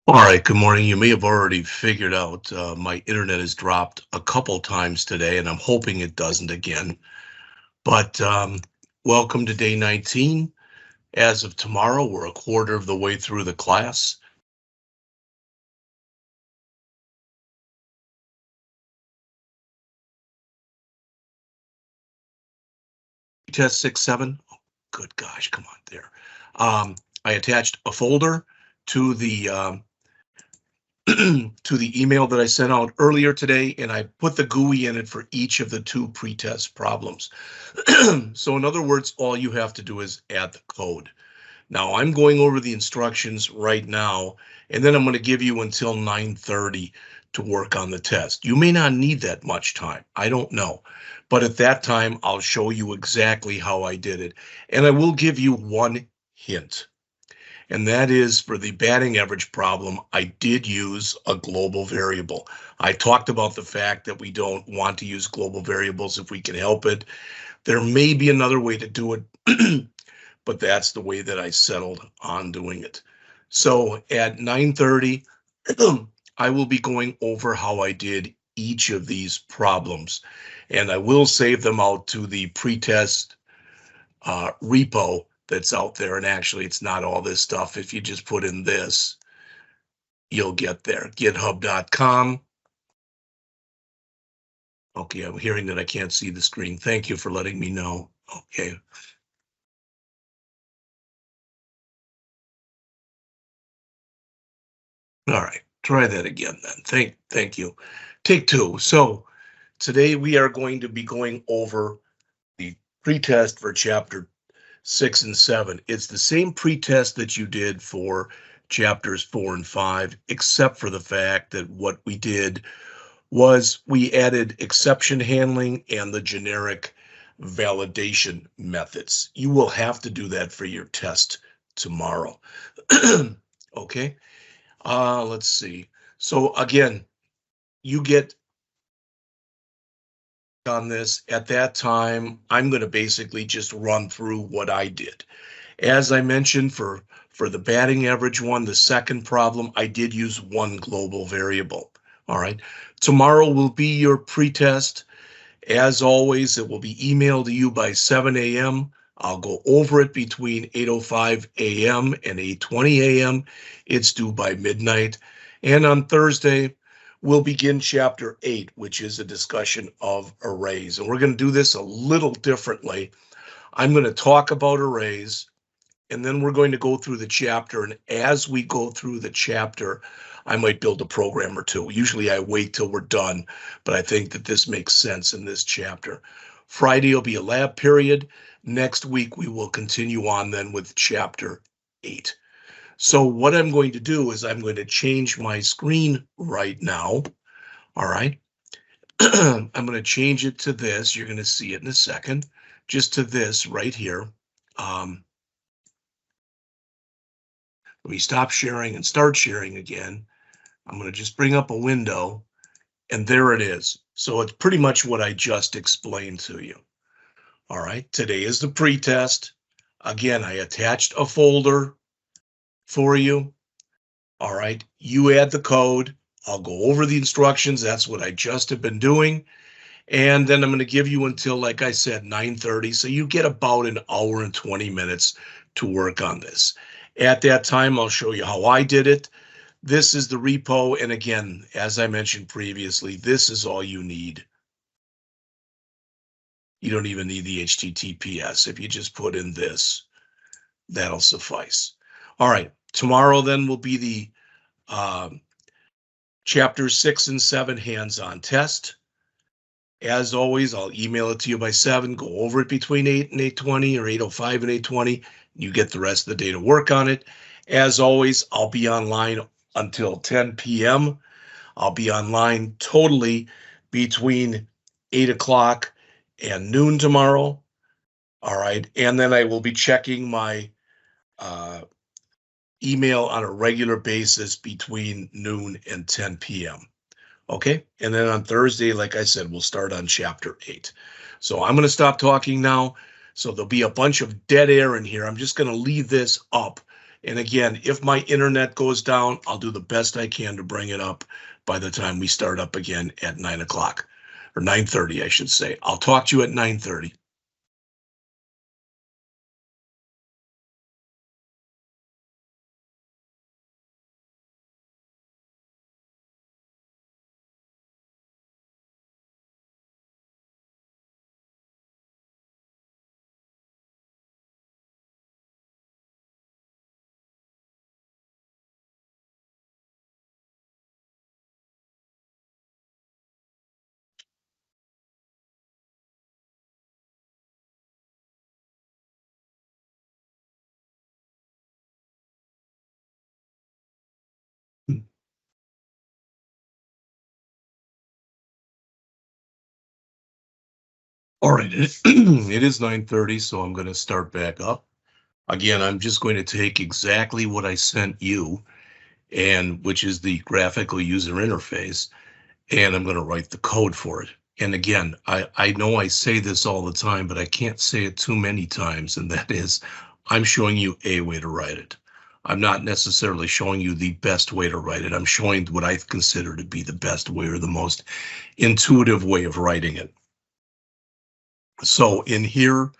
All right, good morning. You may have already figured out my internet has dropped a couple times today, and I'm hoping it doesn't again. But welcome to day 19. As of tomorrow, we're a quarter of the way through the class. Test 6-7. Oh, good gosh, come on there. I attached a folder to the to the email that I sent out earlier today, and I put the GUI in it for each of the two pretest problems. So in other words, all you have to do is add the code. Now I'm going over the instructions right now, and then I'm going to give you until 9:30 to work on the test. You may not need that much time. I don't know. But at that time, I'll show you exactly how I did it. And I will give you one hint. And that is for the batting average problem, I did use a global variable. I talked about the fact that we don't want to use global variables if we can help it. There may be another way to do it, but that's the way that I settled on doing it. So at 9:30, I will be going over how I did each of these problems, and I will save them out to the pretest repo that's out there. And actually, it's not all this stuff. If you just put in this, you'll get there. GitHub.com. Okay, I'm hearing that I can't see the screen. Thank you for letting me know. Okay. All right, try that again then. Thank you. Take two. So today we are going to be going over the pretest for chapter 6 and 7. It's the same pretest that you did for chapters 4 and 5, except for the fact that what we did was we added exception handling and the generic validation methods. You will have to do that for your test tomorrow. Okay, let's see. So again, you get on this at that time. I'm going to basically just run through what I did. As I mentioned, for the batting average one, the second problem, I did use one global variable. All right. Tomorrow will be your pretest. As always, it will be emailed to you by 7 a.m. I'll go over it between 8:05 a.m. and 8:20 a.m. It's due by midnight. And on Thursday, we'll begin chapter 8, which is a discussion of arrays. And we're going to do this a little differently. I'm going to talk about arrays, and then we're going to go through the chapter. And as we go through the chapter, I might build a program or two. Usually I wait till we're done, but I think that this makes sense in this chapter. Friday will be a lab period. Next week, we will continue on then with chapter 8. So what I'm going to do is I'm going to change my screen right now. All right. I'm going to change it to this. You're going to see it in a second. Just to this right here. Let me stop sharing and start sharing again. I'm going to just bring up a window, and there it is. So it's pretty much what I just explained to you. All right, today is the pretest. Again, I attached a folder for you. All right, you add the code. I'll go over the instructions. That's what I just have been doing. And then I'm going to give you until, like I said, 9:30. So you get about an hour and 20 minutes to work on this. At that time, I'll show you how I did it. This is the repo. And again, as I mentioned previously, this is all you need. You don't even need the HTTPS. If you just put in this, that'll suffice. All right, tomorrow then will be the chapters 6 and 7 hands-on test. As always, I'll email it to you by 7. Go over it between 8 and 8:20 or 8:05 and 8:20. You get the rest of the day to work on it. As always, I'll be online until 10 p.m. I'll be online totally between 8 o'clock and noon tomorrow. All right. And then I will be checking my email on a regular basis between noon and 10 p.m. Okay. And then on Thursday, like I said, we'll start on chapter 8. So I'm going to stop talking now. So there'll be a bunch of dead air in here. I'm just going to leave this up And again, if my internet goes down, I'll do the best I can to bring it up by the time we start up again at 9 o'clock, or 9:30, I should say. I'll talk to you at 9:30. All right, it is 9:30, so I'm going to start back up. Again, I'm just going to take exactly what I sent you, and which is the graphical user interface, and I'm going to write the code for it. And again, I know I say this all the time, but I can't say it too many times, and that is, I'm showing you a way to write it. I'm not necessarily showing you the best way to write it. I'm showing what I consider to be the best way or the most intuitive way of writing it. So in here,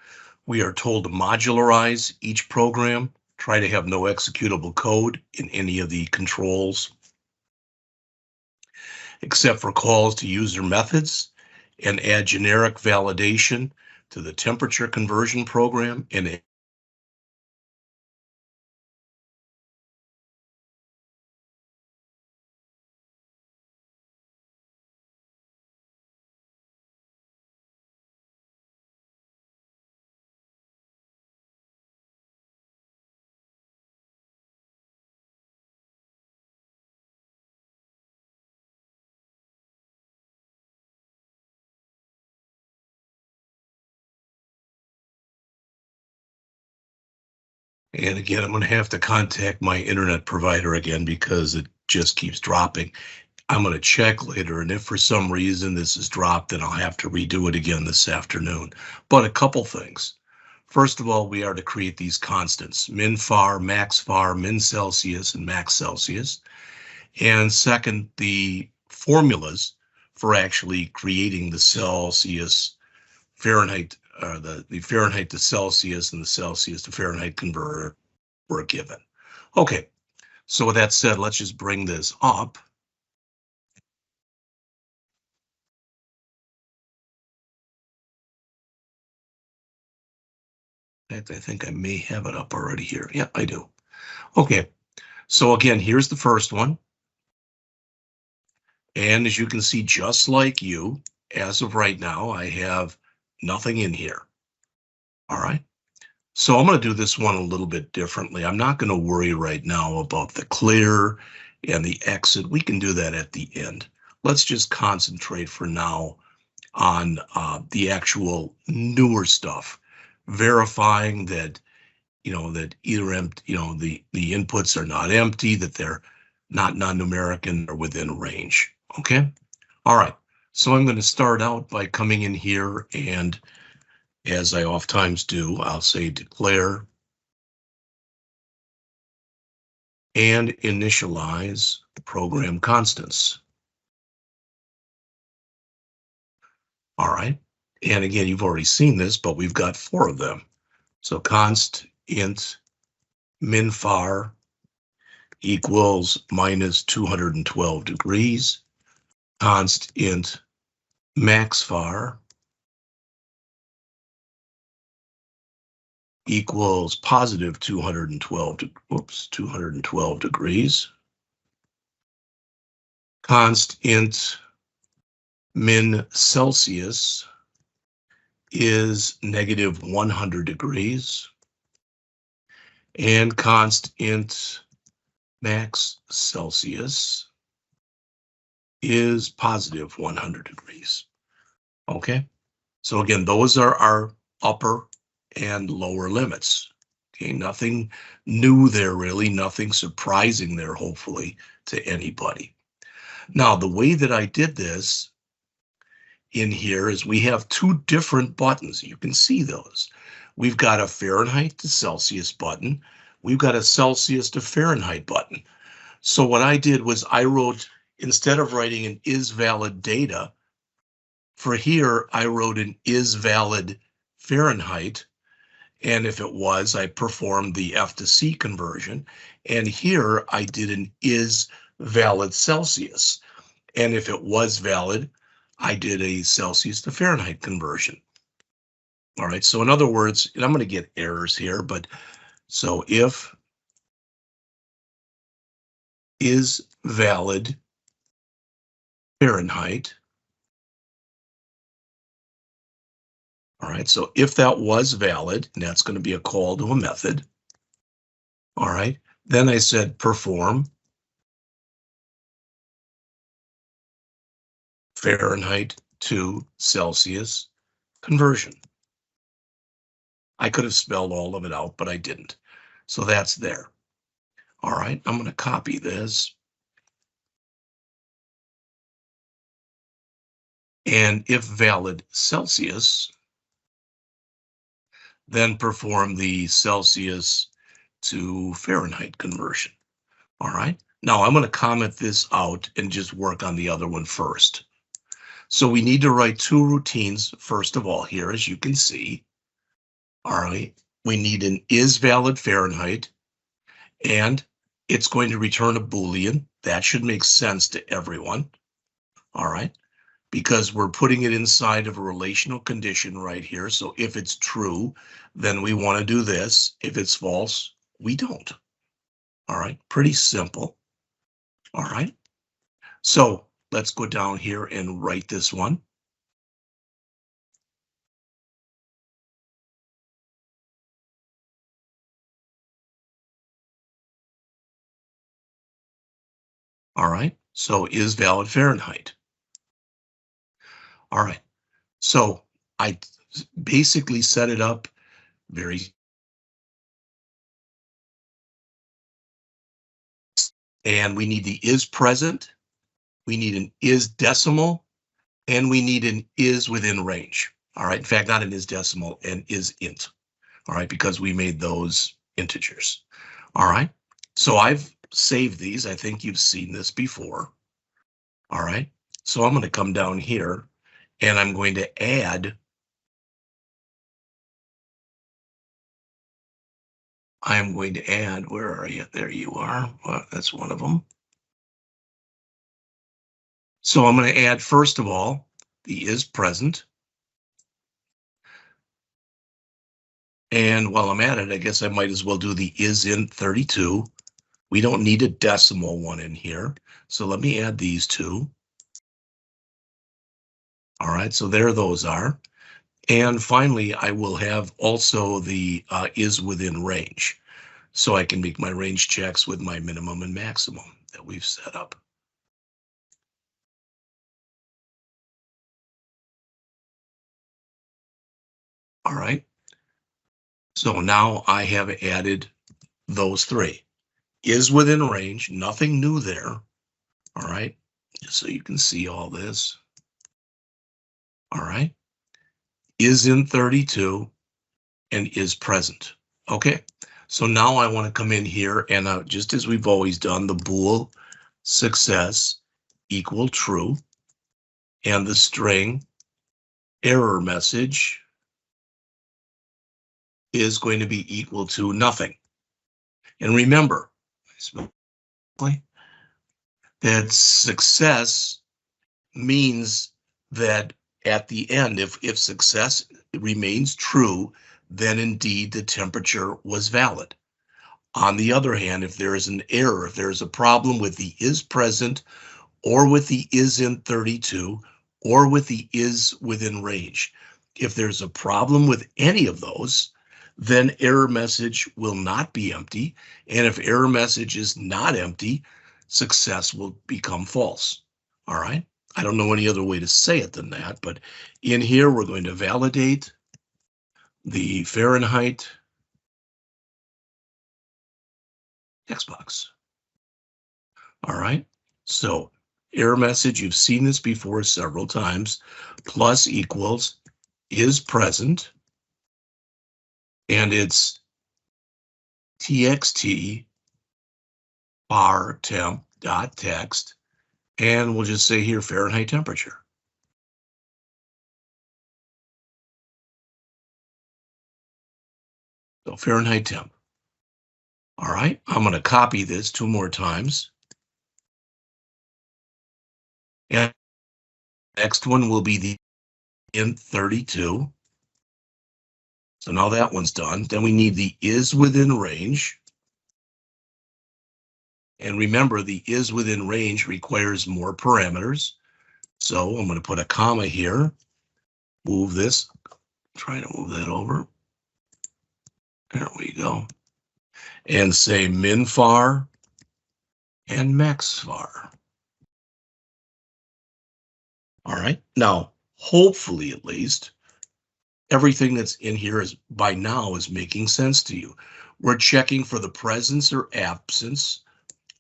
we are told to modularize each program, try to have no executable code in any of the controls, except for calls to user methods, and add generic validation to the temperature conversion program and again, I'm going to have to contact my internet provider again because it just keeps dropping. I'm going to check later, and if for some reason this is dropped, then I'll have to redo it again this afternoon. But a couple things. First of all, we are to create these constants, min far, max far, min Celsius, and max Celsius. And second, the formulas for actually creating the Celsius Fahrenheit, the Fahrenheit to Celsius and the Celsius to Fahrenheit converter were given. Okay, so with that said, let's just bring this up. In fact, I think I may have it up already here. Yeah, I do. Okay, so again, here's the first one. And as you can see, just like you, as of right now, I have nothing in here. All right. So I'm going to do this one a little bit differently. I'm not going to worry right now about the clear and the exit. We can do that at the end. Let's just concentrate for now on the actual newer stuff, verifying that, that either empty, the inputs are not empty, that they're not non-numeric and they're within range. Okay. All right. So I'm going to start out by coming in here, and as I oftentimes do, I'll say declare and initialize the program constants. All right. And again, you've already seen this, but we've got 4 of them. So const int min far equals minus 212 degrees. Const int max far equals positive 212 degrees. Const int min Celsius is negative 100 degrees. And const int max Celsius is positive 100 degrees. Okay, so again, those are our upper and lower limits. Okay, nothing new there really, nothing surprising there, hopefully, to anybody. Now, the way that I did this in here is we have 2 different buttons. You can see those. We've got a Fahrenheit to Celsius button, we've got a Celsius to Fahrenheit button. So what I did was I wrote, instead of writing an is valid data, for here, I wrote an is valid Fahrenheit. And if it was, I performed the F to C conversion. And here I did an is valid Celsius. And if it was valid, I did a Celsius to Fahrenheit conversion. All right, so in other words, and I'm going to get errors here, but so if is valid Fahrenheit. All right, so if that was valid, and that's going to be a call to a method. All right, then I said perform Fahrenheit to Celsius conversion. I could have spelled all of it out, but I didn't. So that's there. All right, I'm going to copy this. And if valid Celsius, then perform the Celsius to Fahrenheit conversion. All right, now I'm going to comment this out and just work on the other one first. So we need to write two routines, first of all, here, as you can see. All right, we need an is valid Fahrenheit, and it's going to return a Boolean. That should make sense to everyone. All right, because we're putting it inside of a relational condition right here. So if it's true, then we want to do this. If it's false, we don't. All right, pretty simple. All right, so let's go down here and write this one. All right, so is valid Fahrenheit. All right, so I basically set it up very, and we need the is present, we need an is decimal, and we need an is within range. All right, in fact, not an is decimal, an is int. All right, because we made those integers. All right, so I've saved these. I think you've seen this before. All right, so I'm going to come down here and I'm going to add. I'm going to add, where are you? There you are. Well, that's one of them. So I'm going to add, first of all, the is present. And while I'm at it, I guess I might as well do the is int 32. We don't need a decimal one in here. So let me add these two. All right, so there those are. And finally, I will have also the is within range. So I can make my range checks with my minimum and maximum that we've set up. All right. So now I have added those three. Is within range, nothing new there. All right. Just so you can see all this. All right. Is in 32 and is present. Okay. So now I want to come in here and just as we've always done, the bool success equal true, and the string error message is going to be equal to nothing. And remember that success means that at the end, if success remains true, then indeed the temperature was valid. On the other hand, if there is an error, if there is a problem with the is present or with the is in 32 or with the is within range, if there's a problem with any of those, then error message will not be empty. And if error message is not empty, success will become false. All right. I don't know any other way to say it than that, but in here, we're going to validate the Fahrenheit text box. All right. So error message, you've seen this before several times, plus equals is present. And it's txt var temp dot text, and we'll just say here Fahrenheit temperature. So Fahrenheit temp. All right, I'm going to copy this 2 more times. And next one will be the int 32. So now that one's done. Then we need the is within range. And remember, the is within range requires more parameters. So I'm going to put a comma here, move this, try to move that over. There we go. And say min far and max far. All right. Now, hopefully, at least, everything that's in here is by now is making sense to you. We're checking for the presence or absence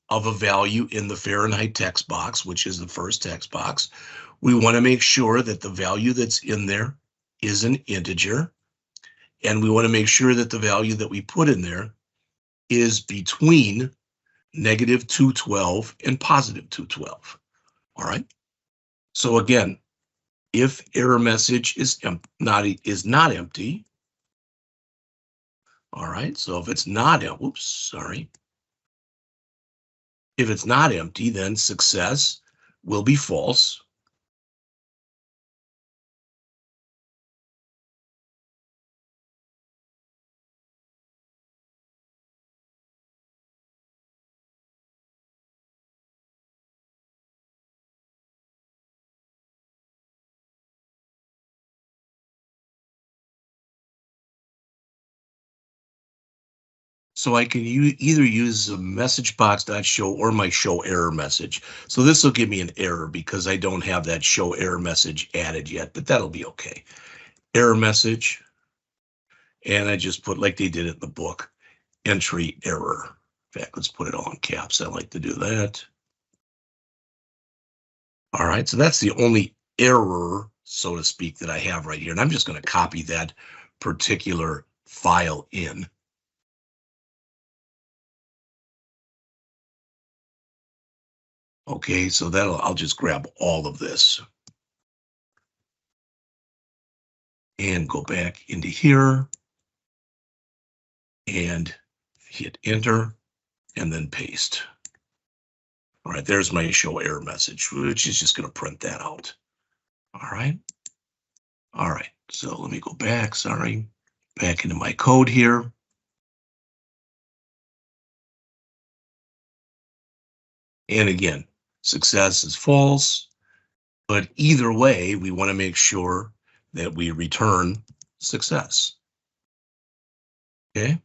of a value in the Fahrenheit text box, which is the first text box. We want to make sure that the value that's in there is an integer. And we want to make sure that the value that we put in there is between negative 212 and positive 212. All right. So again, if error message is not empty. All right. So if it's not, oops, sorry. If it's not empty, then success will be false. So I can either use the message box.show or my show error message. So this will give me an error because I don't have that show error message added yet, but that'll be okay. Error message. And I just put, like they did it in the book, entry error. In fact, let's put it all in caps. I like to do that. All right, so that's the only error, so to speak, that I have right here. And I'm just going to copy that particular file in. Okay, so I'll just grab all of this and go back into here and hit enter and then paste. All right, there's my show error message, which is just going to print that out. All right. All right, so let me go back, back into my code here. And again, success is false, but either way, we want to make sure that we return success. Okay,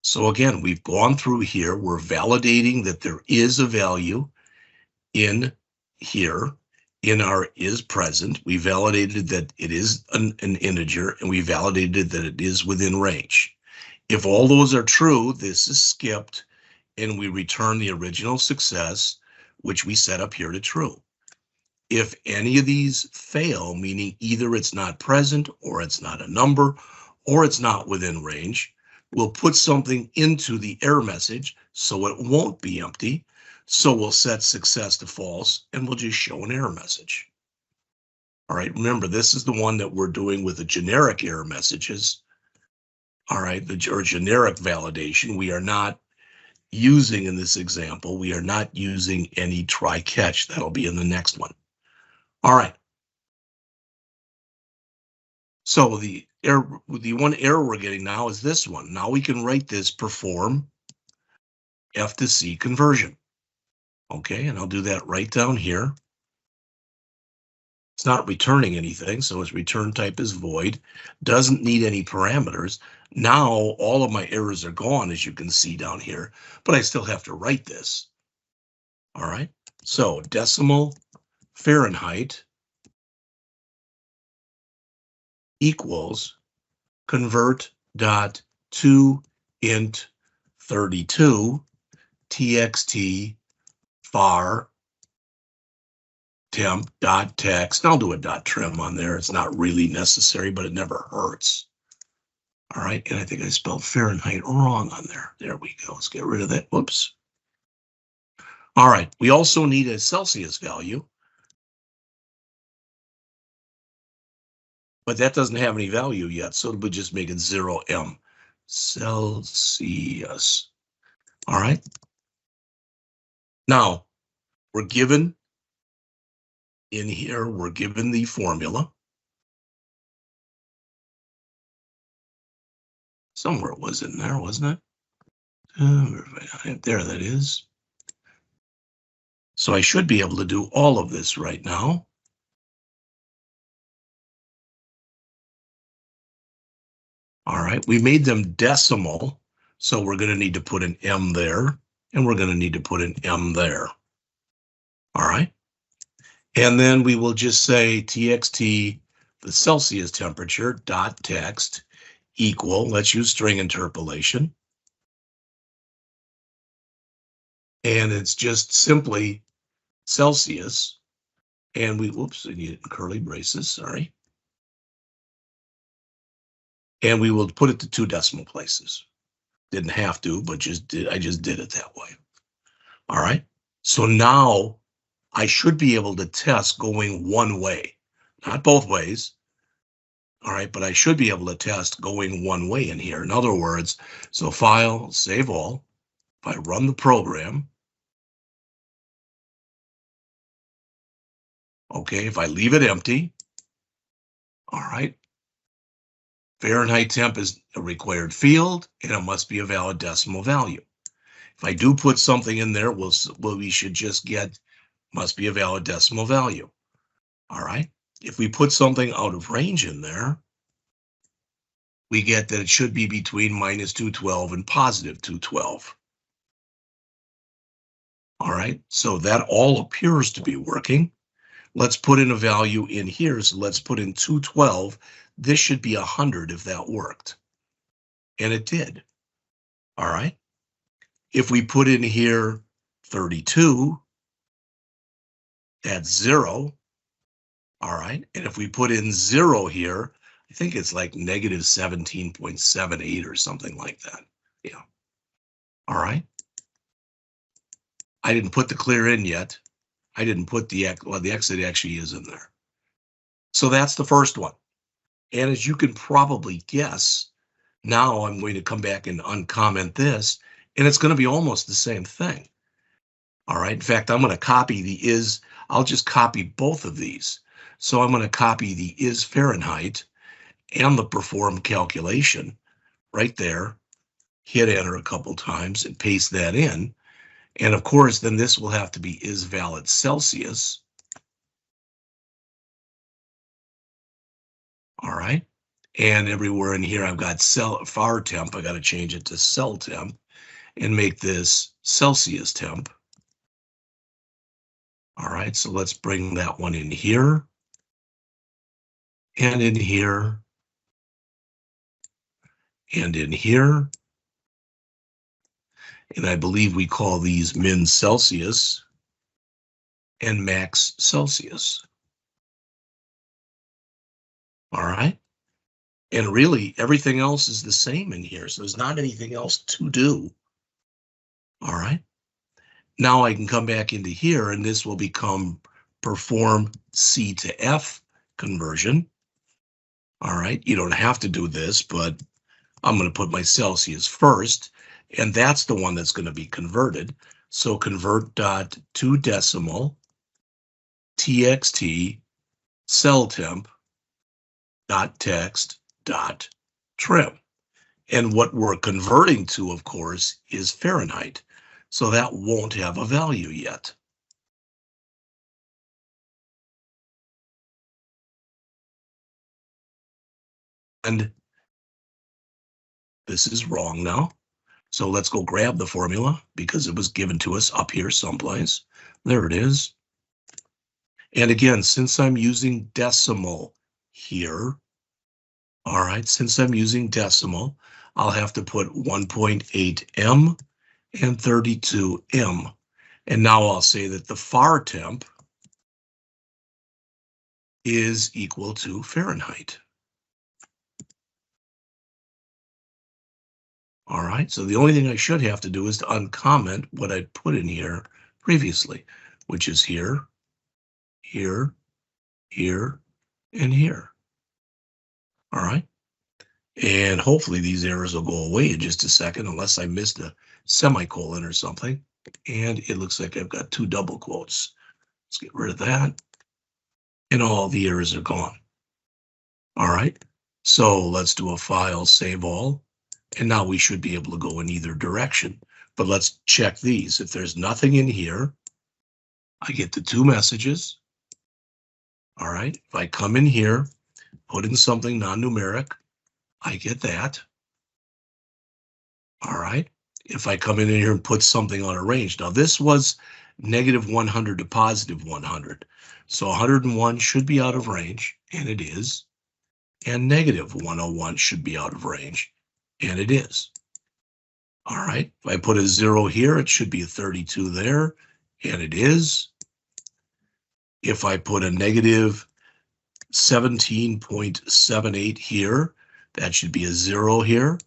so again, we've gone through here. We're validating that there is a value in here in our is present. We validated that it is an integer, and we validated that it is within range. If all those are true, this is skipped, and we return the original success, which we set up here to true. If any of these fail, meaning either it's not present, or it's not a number, or it's not within range, we'll put something into the error message so it won't be empty. So we'll set success to false, and we'll just show an error message. All right, remember, this is the one that we're doing with the generic error messages. All right, the generic validation. We are not using, in this example, we are not using any try catch. That'll be in the next one. All right. So the one error we're getting now is this one. Now we can write this perform F to C conversion. Okay, and I'll do that right down here. It's not returning anything, so its return type is void. Doesn't need any parameters. Now all of my errors are gone, as you can see down here, but I still have to write this. All right, so decimal Fahrenheit equals convert dot to int 32 txt var temp dot text. I'll do a dot trim on there. It's not really necessary, but it never hurts. All right, and I think I spelled Fahrenheit wrong on there. There we go. Let's get rid of that. Whoops. All right, we also need a Celsius value, but that doesn't have any value yet, so we'll just make it 0M. Celsius. All right. Now, we're given in here, we're given the formula. Somewhere it was in there, wasn't it? There that is. So I should be able to do all of this right now. All right, we made them decimal, so we're going to need to put an M there, and we're going to need to put an M there. All right, and then we will just say txt, the Celsius temperature, dot text, equal, let's use string interpolation. And it's just simply Celsius, and we, whoops, I needed curly braces, sorry. And we will put it to 2 decimal places. Didn't have to, but I just did it that way. All right. So now I should be able to test going one way, not both ways. All right, but I should be able to test going one way in here. In other words, so file, save all. If I run the program, okay, if I leave it empty, all right, Fahrenheit temp is a required field, and it must be a valid decimal value. If I do put something in there, we should just get must be a valid decimal value. All right. If we put something out of range in there, we get that it should be between minus 212 and positive 212. All right. So that all appears to be working. Let's put in a value in here. So let's put in 212. This should be 100 if that worked. And it did. All right. If we put in here 32, that's 0. All right. And if we put in 0 here, I think it's like negative 17.78 or something like that. Yeah. All right. I didn't put the clear in yet. I didn't put the exit actually is in there. So that's the first one. And as you can probably guess, now I'm going to come back and uncomment this, and it's going to be almost the same thing. All right. In fact, I'm going to copy the is. I'll just copy both of these. So I'm going to copy the is Fahrenheit and the perform calculation right there, hit enter a couple times and paste that in. And of course, then this will have to be is valid Celsius. All right. And everywhere in here, I've got far temp. I got to change it to cell temp and make this Celsius temp. All right. So let's bring that one in here and in here and in here. And I believe we call these min Celsius and max Celsius. All right. And really, everything else is the same in here. So there's not anything else to do. All right. Now I can come back into here, and this will become perform C to F conversion. All right. You don't have to do this, but I'm going to put my Celsius first, and that's the one that's going to be converted. So convert dot to decimal txt cell temp dot text dot trim. And what we're converting to, of course, is Fahrenheit. So that won't have a value yet. And this is wrong now. So let's go grab the formula because it was given to us up here someplace. There it is. And again, since I'm using decimal here, all right, since I'm using decimal, I'll have to put 1.8 M and 32 M. And now I'll say that the far temp is equal to Fahrenheit. All right, so the only thing I should have to do is to uncomment what I put in here previously, which is here, here, here, and here. All right, and hopefully these errors will go away in just a second, unless I missed a semicolon or something. And it looks like I've got 2 double quotes. Let's get rid of that. And all the errors are gone. All right, so let's do a file, save all. And now we should be able to go in either direction. But let's check these. If there's nothing in here, I get the 2 messages. All right, if I come in here, put in something non-numeric, I get that. All right, if I come in here and put something on a range. Now this was -100 to +100. So 101 should be out of range, and it is. And -101 should be out of range, and it is. All right, if I put a 0 here, it should be a 32 there, and it is. If I put a -17.78 here, that should be a 0 here.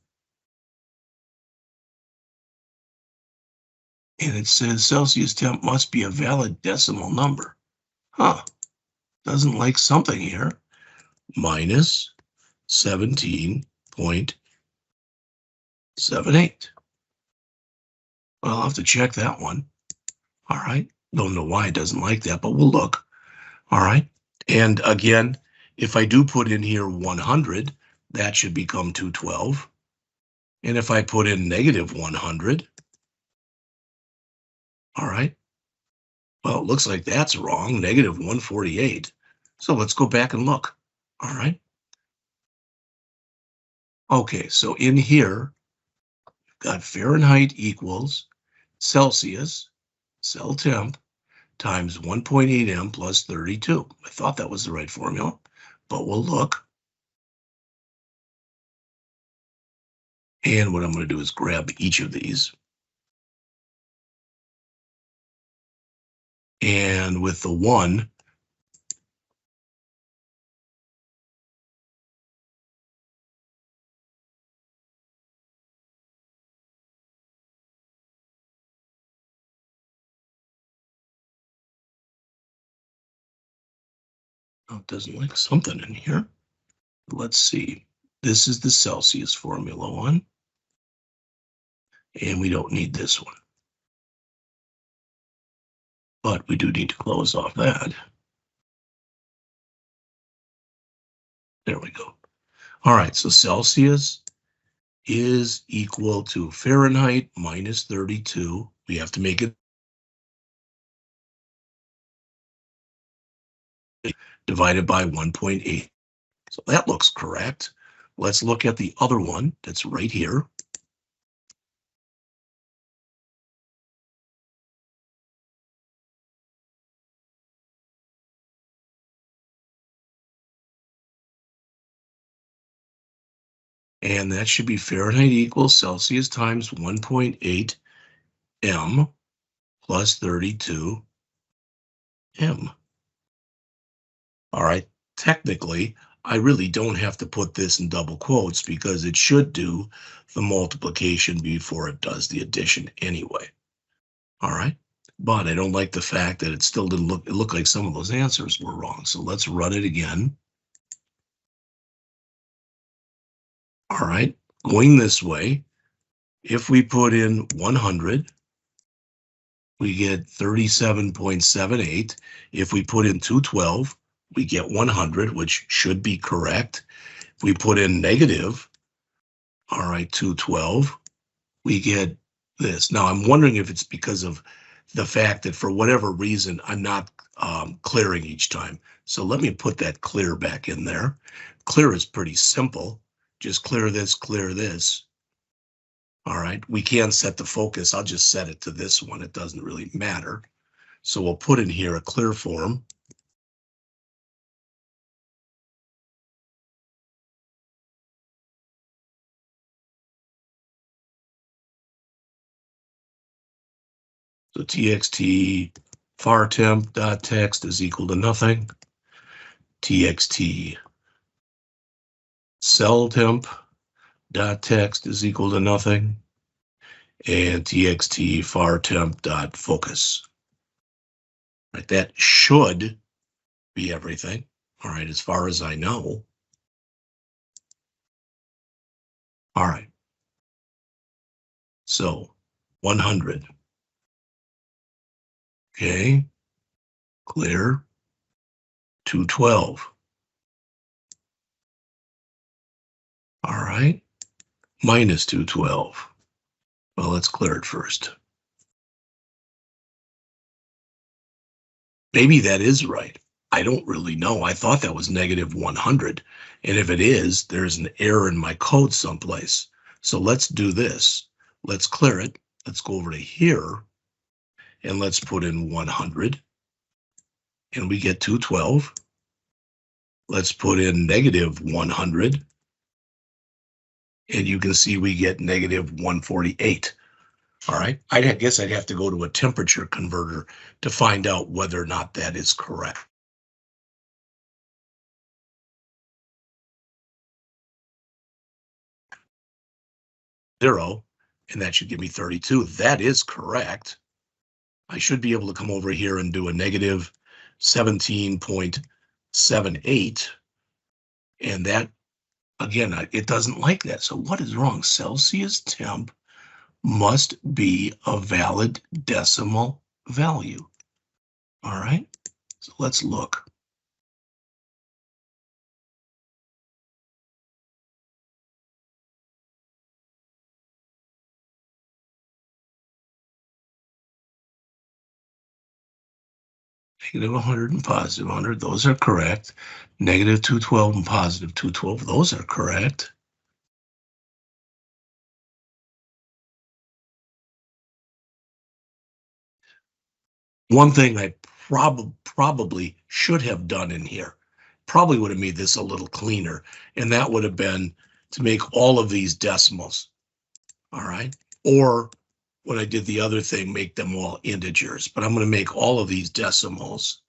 And it says Celsius temp must be a valid decimal number. Huh, doesn't like something here. -17.78. Well, I'll have to check that one. All right, don't know why it doesn't like that, but we'll look. All right, and again, if I do put in here 100, that should become 212. And if I put in -100, all right, well, it looks like that's wrong, -148. So let's go back and look. All right. Okay, so in here, we've got Fahrenheit equals Celsius, cell temp, times 1.8 M plus 32. I thought that was the right formula, but we'll look. And what I'm going to do is grab each of these. And with the 1, oh, it doesn't like something in here. Let's see. This is the Celsius formula one. And we don't need this one. But we do need to close off that. There we go. All right, so Celsius is equal to Fahrenheit minus 32. We have to make it divided by 1.8. So that looks correct. Let's look at the other one that's right here. And that should be Fahrenheit equals Celsius times 1.8 M plus 32 M. All right, technically, I really don't have to put this in double quotes because it should do the multiplication before it does the addition anyway. All right, but I don't like the fact that it still didn't look, it looked like some of those answers were wrong. So let's run it again. All right, going this way, if we put in 100, we get 37.78. If we put in 212, we get 100, which should be correct. If we put in negative, all right, 212, we get this. Now, I'm wondering if it's because of the fact that for whatever reason, I'm not clearing each time. So let me put that clear back in there. Clear is pretty simple. Just clear this, clear this. All right, we can set the focus. I'll just set it to this one. It doesn't really matter. So we'll put in here a clear form. So txt var temp dot text is equal to nothing. Txt cell temp dot text is equal to nothing, and txt far temp dot focus. Right, that should be everything. All right, as far as I know. All right. So 100. Okay. Clear. 212. All right. Minus 212. Well, let's clear it first. Maybe that is right. I don't really know. I thought that was negative 100. And if it is, there's an error in my code someplace. So let's do this. Let's clear it. Let's go over to here and let's put in 100. And we get 212. Let's put in negative 100. And you can see we get negative 148. All right. I guess I'd have to go to a temperature converter to find out whether or not that is correct. Zero, and that should give me 32. That is correct. I should be able to come over here and do a negative 17.78. And that, again, it doesn't like that. So what is wrong? Celsius temp must be a valid decimal value. All right, so let's look. Negative 100 and positive 100, those are correct. Negative 212 and positive 212, those are correct. One thing I probably should have done in here, probably would have made this a little cleaner, and that would have been to make all of these decimals. All right. Or when I did the other thing, make them all integers, but I'm going to make all of these decimals.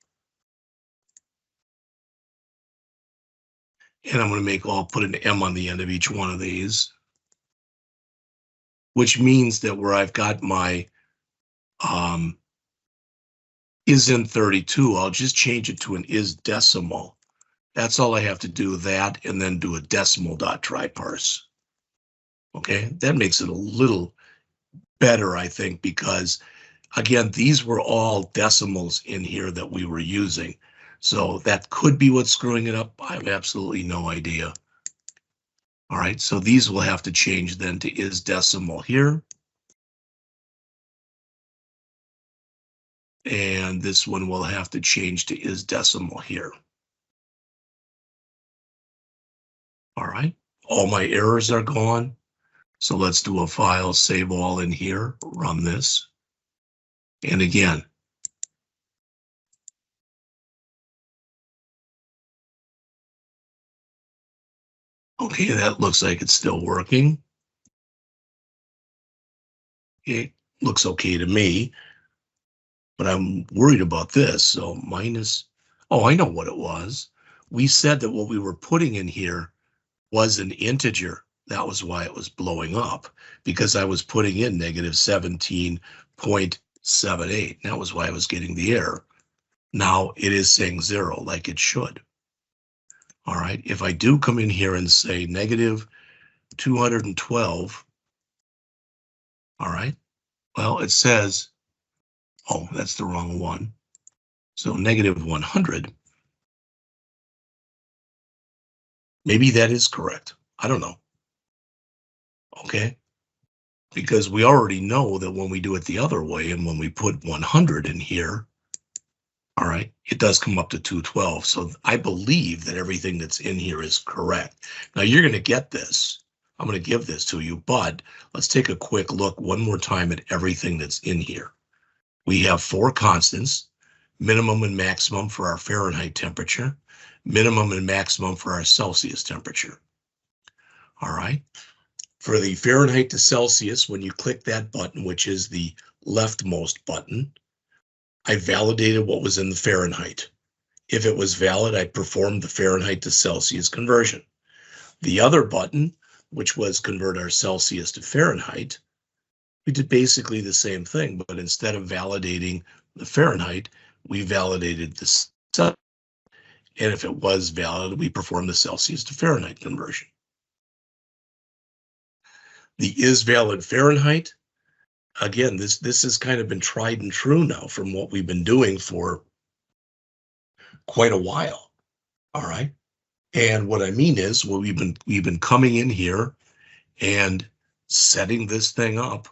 And I'm going to put an M on the end of each one of these, which means that where I've got my is in 32, I'll just change it to an is decimal. That's all I have to do, that, and then do a decimal dot try parse. Okay, that makes it a little better, I think, because again, these were all decimals in here that we were using. So that could be what's screwing it up. I have absolutely no idea. All right, so these will have to change then to is decimal here. And this one will have to change to is decimal here. All right, all my errors are gone. So let's do a file, save all in here, run this. And again, okay, that looks like it's still working. It looks okay to me, but I'm worried about this. So minus, oh, I know what it was. We said that what we were putting in here was an integer. That was why it was blowing up, because I was putting in negative 17.78. That was why I was getting the error. Now it is saying 0 like it should. All right, if I do come in here and say negative 212, all right, well, it says, oh, that's the wrong one. So negative 100, maybe that is correct. I don't know. Okay, because we already know that when we do it the other way and when we put 100 in here, all right, it does come up to 212. So I believe that everything that's in here is correct. Now you're going to get this. I'm going to give this to you, but let's take a quick look one more time at everything that's in here. We have 4 constants, minimum and maximum for our Fahrenheit temperature, minimum and maximum for our Celsius temperature. All right. For the Fahrenheit to Celsius, when you click that button, which is the leftmost button, I validated what was in the Fahrenheit. If it was valid, I performed the Fahrenheit to Celsius conversion. The other button, which was convert our Celsius to Fahrenheit, we did basically the same thing, but instead of validating the Fahrenheit, we validated the Celsius. And if it was valid, we performed the Celsius to Fahrenheit conversion. The is valid Fahrenheit, again, this has kind of been tried and true now from what we've been doing for quite a while. All right. And what I mean is, well, we've been coming in here and setting this thing up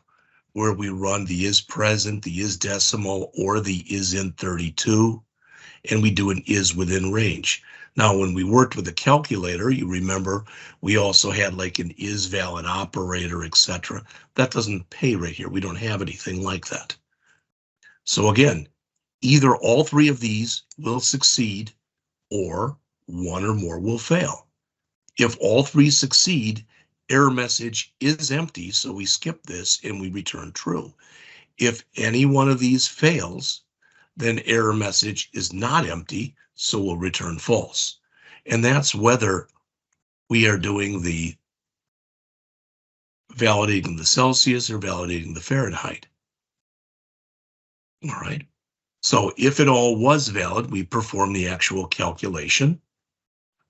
where we run the is present, the is decimal, or the is in 32, and we do an is within range. Now, when we worked with the calculator, you remember we also had like an is valid operator, etc. That doesn't pay right here. We don't have anything like that. So again, either all three of these will succeed or one or more will fail. If all three succeed, error message is empty, so we skip this and we return true. If any one of these fails, then error message is not empty, so we'll return false. And that's whether we are doing the validating the Celsius or validating the Fahrenheit. All right. So if it all was valid, we perform the actual calculation.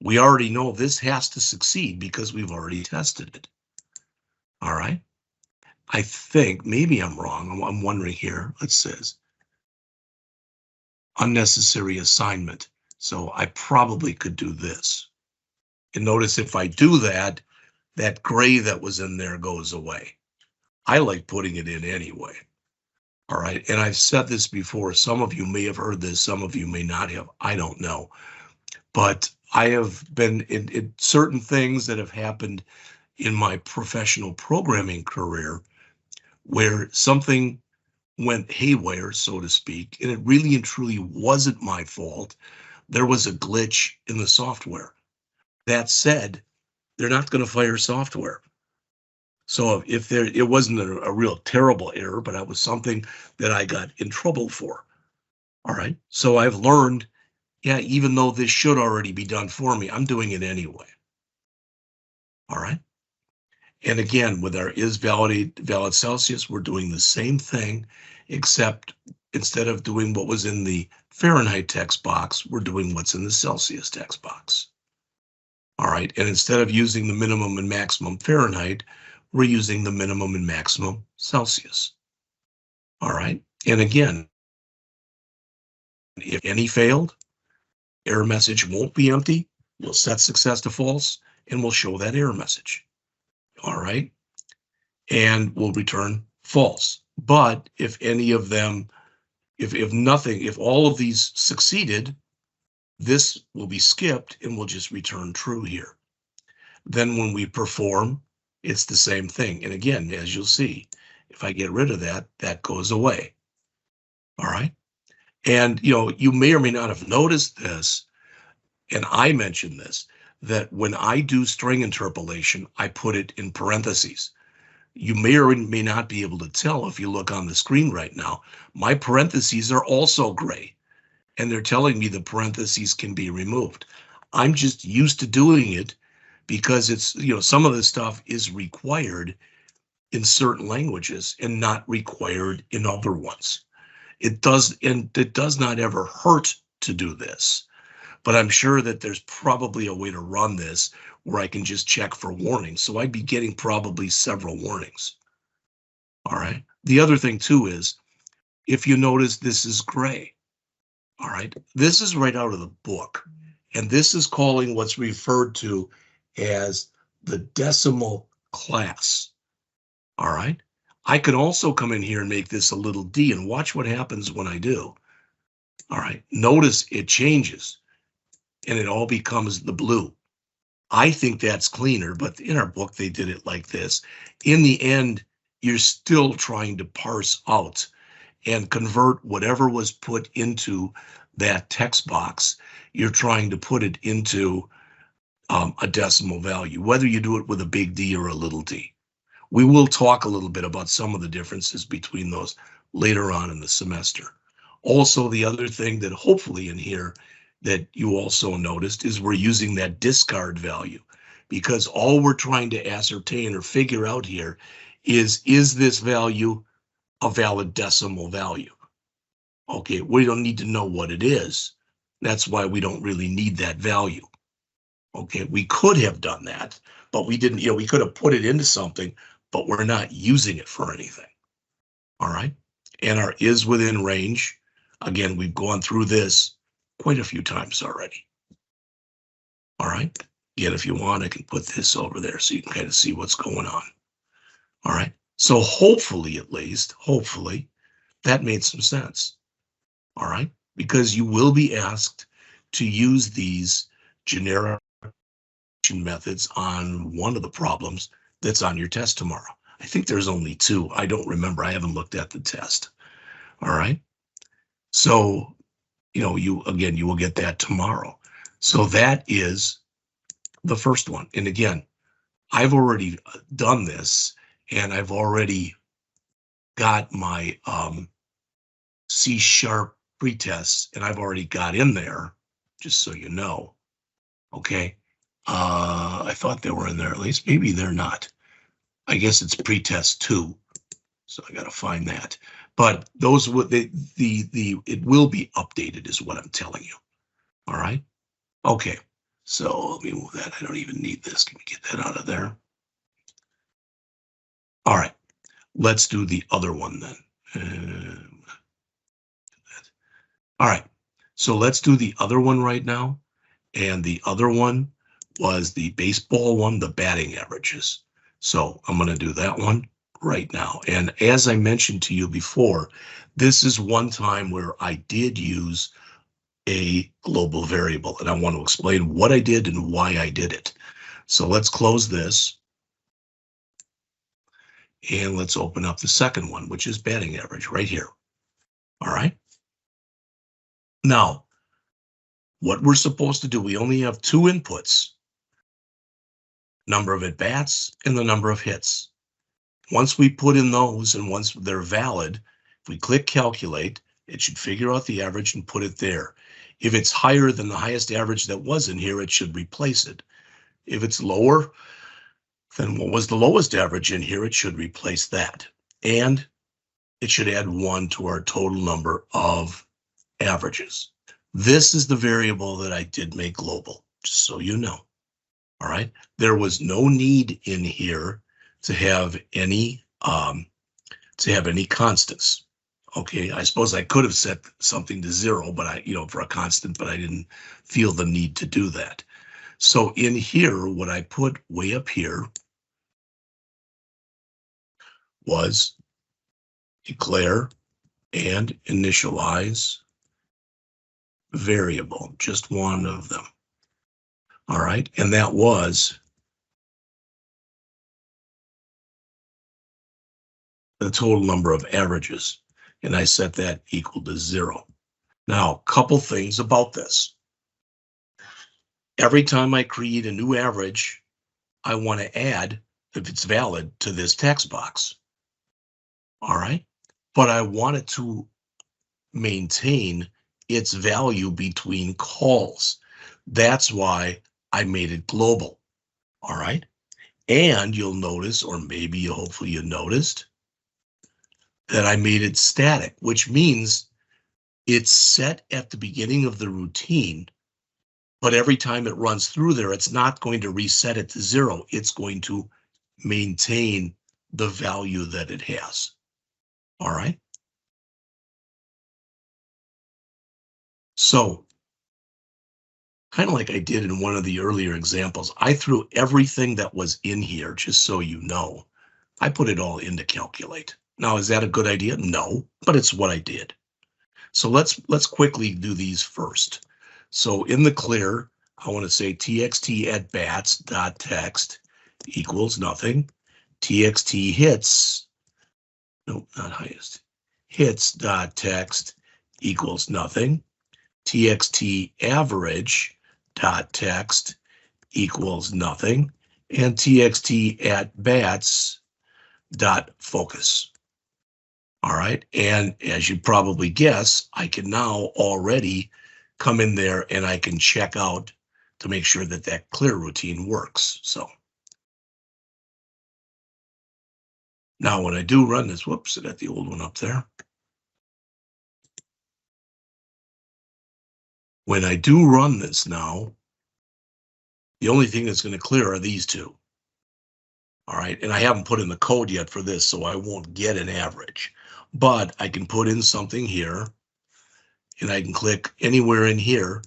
We already know this has to succeed because we've already tested it. All right. I think maybe I'm wrong. I'm wondering here. It says unnecessary assignment. So I probably could do this. And notice if I do that, that gray that was in there goes away. I like putting it in anyway. All right. And I've said this before. Some of you may have heard this. Some of you may not have. I don't know. But I have been in certain things that have happened in my professional programming career where something went haywire, so to speak, and it really and truly wasn't my fault. There was a glitch in the software. That said, they're not going to fire software. So if it wasn't a real terrible error, but it was something that I got in trouble for. All right. So I've learned, yeah, even though this should already be done for me, I'm doing it anyway. All right. And again, with our is valid Celsius, we're doing the same thing, except instead of doing what was in the Fahrenheit text box, we're doing what's in the Celsius text box. All right. And instead of using the minimum and maximum Fahrenheit, we're using the minimum and maximum Celsius. All right. And again, if any failed, error message won't be empty. We'll set success to false and we'll show that error message. All right. And we'll return false. But if any of them, if all of these succeeded, this will be skipped and we'll just return true here. Then when we perform, it's the same thing. And again, as you'll see, if I get rid of that, that goes away. All right. And, you may or may not have noticed this, and I mentioned this, that when I do string interpolation, I put it in parentheses. You may or may not be able to tell if you look on the screen right now. My parentheses are also gray, and they're telling me the parentheses can be removed. I'm just used to doing it because it's, some of this stuff is required in certain languages and not required in other ones. It does not ever hurt to do this, but I'm sure that there's probably a way to run this where I can just check for warnings. So I'd be getting probably several warnings. All right. The other thing too is, if you notice, this is gray. All right. This is right out of the book. And this is calling what's referred to as the decimal class. All right. I could also come in here and make this a little d and watch what happens when I do. All right. Notice it changes and it all becomes the blue. I think that's cleaner, but in our book, they did it like this. In the end, you're still trying to parse out and convert whatever was put into that text box. You're trying to put it into a decimal value, whether you do it with a big D or a little d. We will talk a little bit about some of the differences between those later on in the semester. Also, the other thing that hopefully in here that you also noticed is we're using that discard value. because all we're trying to ascertain or figure out here is this value a valid decimal value? Okay, we don't need to know what it is. That's why we don't really need that value. Okay, we could have done that, but we didn't, we could have put it into something, but we're not using it for anything. All right, and our is within range. Again, we've gone through this quite a few times already. All right, again, if you want, I can put this over there so you can kind of see what's going on. All right, so hopefully, at least, hopefully, that made some sense. All right, because you will be asked to use these generic methods on one of the problems that's on your test tomorrow. I think there's only two. I don't remember. I haven't looked at the test. All right. So, you will get that tomorrow. So that is the first one. And again, I've already done this, and I've already got my C# pretests, and I've already got in there, just so you know. Okay. I thought they were in there at least. Maybe they're not. I guess it's pretest 2. So I got to find that. But those would it will be updated is what I'm telling you. All right. Okay. So let me move that. I don't even need this. Can we get that out of there? All right. Let's do the other one then. All right. So let's do the other one right now. And the other one was the baseball one, the batting averages. So I'm going to do that one right now. And as I mentioned to you before, this is one time where I did use a global variable, and I want to explain what I did and why I did it. So let's close this. And let's open up the second one, which is batting average right here. All right. Now, what we're supposed to do, we only have two inputs, number of at-bats and the number of hits. Once we put in those and once they're valid, if we click calculate, it should figure out the average and put it there. If it's higher than the highest average that was in here, it should replace it. If it's lower than what was the lowest average in here, it should replace that. And it should add 1 to our total number of averages. This is the variable that I did make global, just so you know. All right. There was no need in here to have any constants. Okay. I suppose I could have set something to 0, but for a constant, but I didn't feel the need to do that. So in here, what I put way up here was declare and initialize variable, just one of them. All right, and that was the total number of averages, and I set that equal to 0. Now, a couple things about this. Every time I create a new average, I want to add, if it's valid, to this text box. All right, but I want it to maintain its value between calls. That's why I made it global. All right. And you'll notice, or maybe hopefully you noticed, that I made it static, which means it's set at the beginning of the routine, but every time it runs through there, it's not going to reset it to 0. It's going to maintain the value that it has. All right. So, kind of like I did in one of the earlier examples, I threw everything that was in here, just so you know. I put it all into calculate. Now, is that a good idea? No, but it's what I did. So let's quickly do these first. So in the clear, I want to say txt at bats dot text equals nothing. Txt hits, no, not highest, hits dot text equals nothing. Txt average dot text equals nothing, and txt at bats dot focus. All right, and as you probably guess, I can now already come in there and I can check out to make sure that that clear routine works. So now when I do run this, whoops, I got the old one up there. When I do run this now, the only thing that's going to clear are these two. All right, and I haven't put in the code yet for this, so I won't get an average. But I can put in something here, and I can click anywhere in here.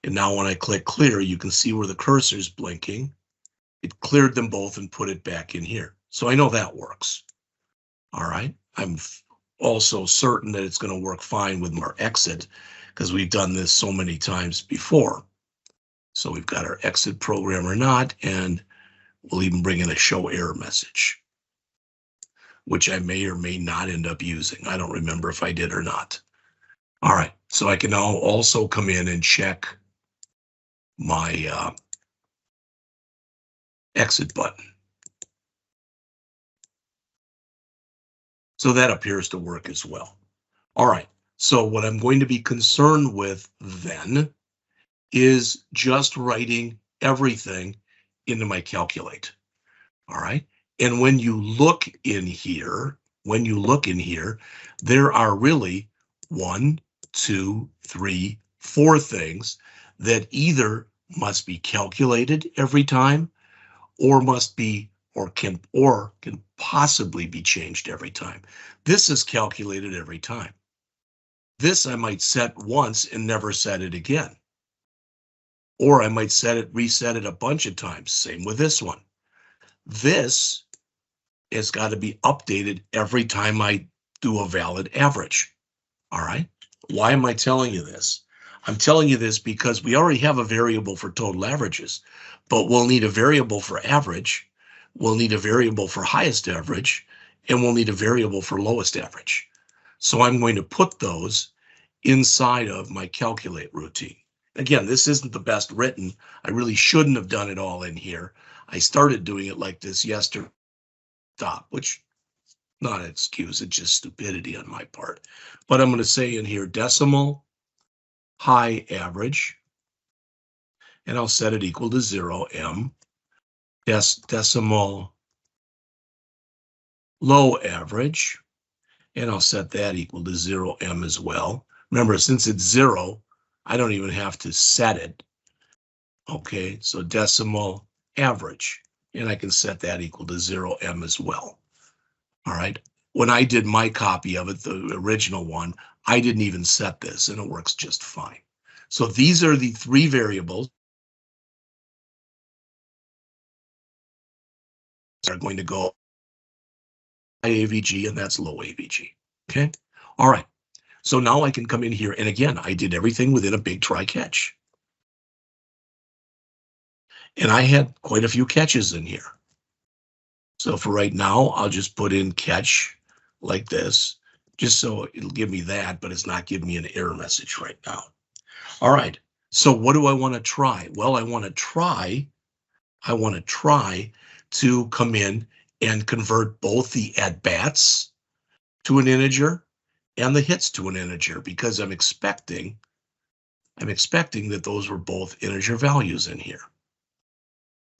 And now when I click clear, you can see where the cursor is blinking. It cleared them both and put it back in here. So I know that works. All right, I'm also certain that it's going to work fine with our exit because we've done this so many times before. So we've got our exit program or not, and we'll even bring in a show error message, which I may or may not end up using. I don't remember if I did or not. All right, so I can now also come in and check my exit button. So that appears to work as well. All right, so what I'm going to be concerned with then is just writing everything into my calculate. All right, and when you look in here, there are really 1, 2, 3, 4 things that either must be calculated every time or can possibly be changed every time. This is calculated every time. This I might set once and never set it again. Or I might reset it a bunch of times. Same with this one. This has got to be updated every time I do a valid average. All right. Why am I telling you this? I'm telling you this because we already have a variable for total averages, but we'll need a variable for average. We'll need a variable for highest average, and we'll need a variable for lowest average. So I'm going to put those inside of my calculate routine. Again, this isn't the best written. I really shouldn't have done it all in here. I started doing it like this yesterday, which not an excuse, it's just stupidity on my part. But I'm going to say in here decimal high average, and I'll set it equal to 0M. Decimal low average, and I'll set that equal to 0M as well. Remember, since it's 0, I don't even have to set it. Okay, so decimal average, and I can set that equal to 0M as well. All right, when I did my copy of it, the original one, I didn't even set this, and it works just fine. So these are the 3 variables that are going to go high AVG, and that's low AVG. Okay, all right. So now I can come in here, and again, I did everything within a big try catch. And I had quite a few catches in here. So for right now, I'll just put in catch like this, just so it'll give me that, but it's not giving me an error message right now. All right, so what do I want to try? Well, I want to try to come in and convert both the at-bats to an integer and the hits to an integer, because I'm expecting that those were both integer values in here.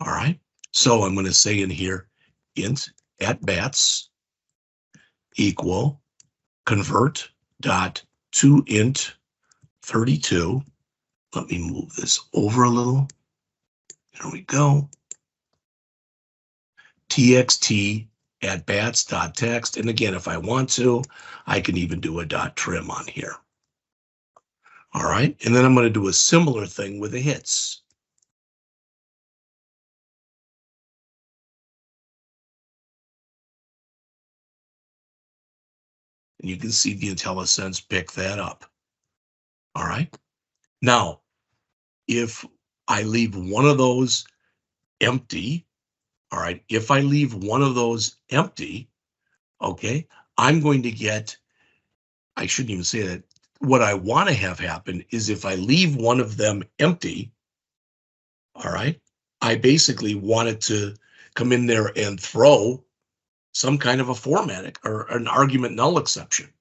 All right, so I'm going to say in here, int at-bats equal convert dot to int 32. Let me move this over a little. There we go. txt at-bats dot text, and again, if I want to, I can even do a dot trim on here. All right, and then I'm going to do a similar thing with the hits. And you can see the IntelliSense pick that up. All right, now if I leave one of those empty, all right, if I leave one of those empty, okay, I'm going to get, I shouldn't even say that. What I want to have happen is if I leave one of them empty, all right, I basically wanted to come in there and throw some kind of a formatting or an argument null exception.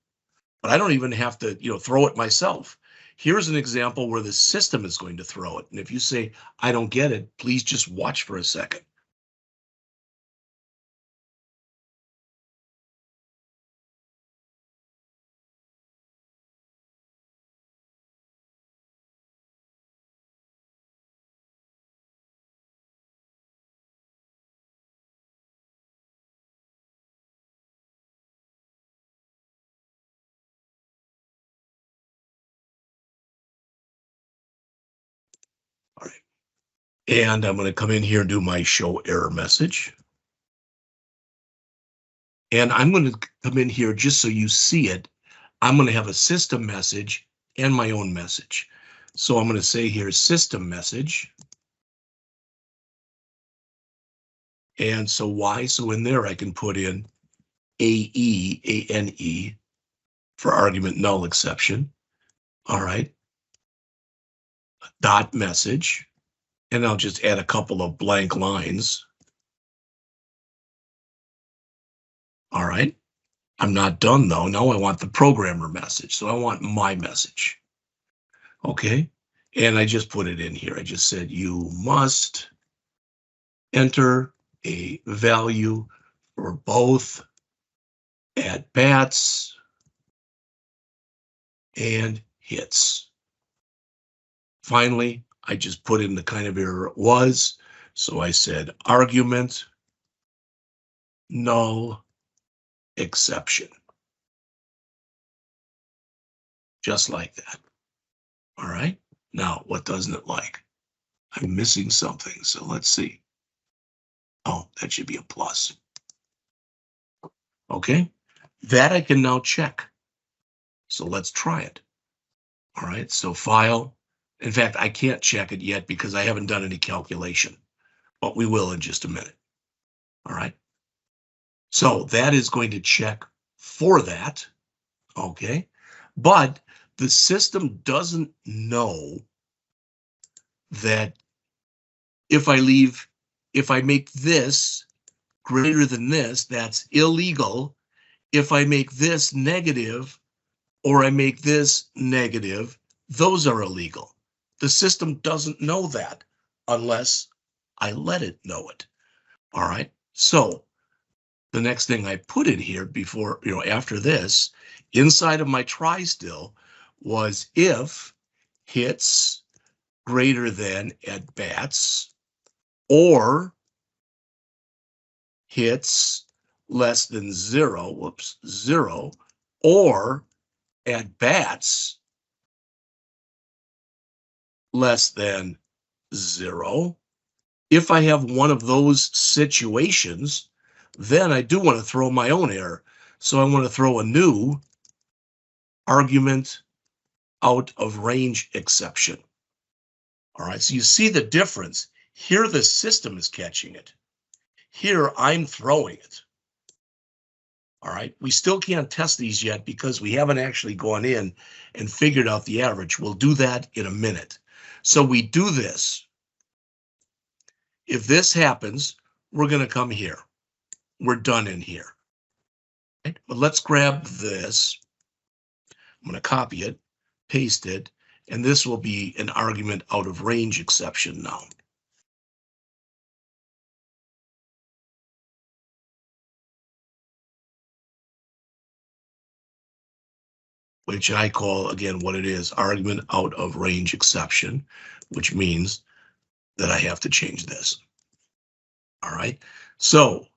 But I don't even have to, throw it myself. Here's an example where the system is going to throw it. And if you say, I don't get it, please just watch for a second. All right. And I'm going to come in here and do my show error message. And I'm going to come in here just so you see it. I'm going to have a system message and my own message. So I'm going to say here system message. And so why? So in there I can put in ANE for argument null exception. All right. Dot message. And I'll just add a couple of blank lines. All right. I'm not done though. Now I want the programmer message. So I want my message. Okay. And I just put it in here. I just said you must enter a value for both at bats and hits. Finally, I just put in the kind of error it was. So I said argument null exception. Just like that. All right. Now, what doesn't it like? I'm missing something. So let's see. Oh, that should be a plus. Okay. That I can now check. So let's try it. All right. So file. In fact, I can't check it yet because I haven't done any calculation, but we will in just a minute. All right. So that is going to check for that. Okay. But the system doesn't know that if I make this greater than this, that's illegal. If I make this negative or I make this negative, those are illegal. The system doesn't know that unless I let it know it. All right. So the next thing I put in here before, after this, inside of my try still was if hits greater than at bats or hits less than 0, or at bats less than 0. If I have one of those situations, then I do want to throw my own error. So I want to throw a new argument out of range exception. All right, so you see the difference. Here the system is catching it. Here I'm throwing it. All right, we still can't test these yet because we haven't actually gone in and figured out the average. We'll do that in a minute. So we do this. If this happens, we're going to come here. We're done in here. Right? But let's grab this. I'm going to copy it, paste it, and this will be an argument out of range exception now. Which I call, again, what it is, argument out of range exception, which means that I have to change this. All right, so,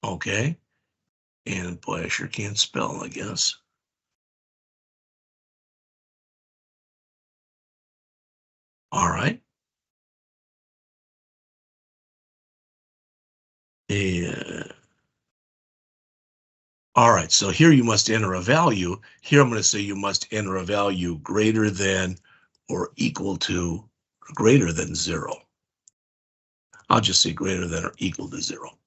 okay, and boy, I sure can't spell, I guess. All right. And all right, so here you must enter a value. Here I'm going to say you must enter a value greater than or equal to or greater than 0. I'll just say greater than or equal to 0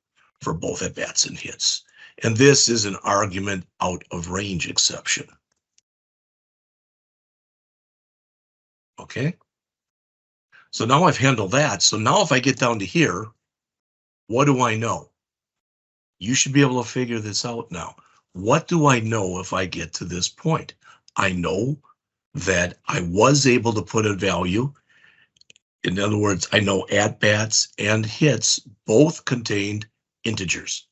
for both at bats and hits. And this is an argument out of range exception. Okay. So now I've handled that. So now if I get down to here, what do I know? You should be able to figure this out now. what do I know if I get to this point? I know that I was able to put a value. In other words, I know at-bats and hits both contained integers.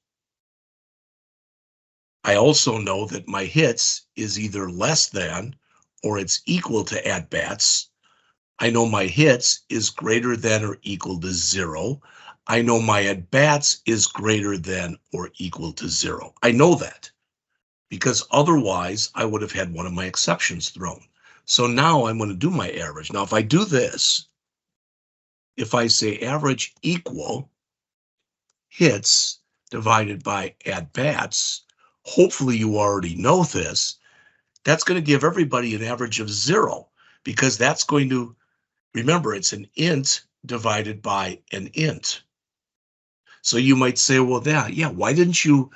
I also know that my hits is either less than or it's equal to at-bats. I know my hits is greater than or equal to 0. I know my at-bats is greater than or equal to 0. I know that because otherwise I would have had one of my exceptions thrown. So now I'm going to do my average. Now, if I do this, if I say average equal hits divided by at-bats, hopefully you already know this, that's going to give everybody an average of 0 because that's going to, remember, it's an int divided by an int. So you might say, well, yeah, why didn't you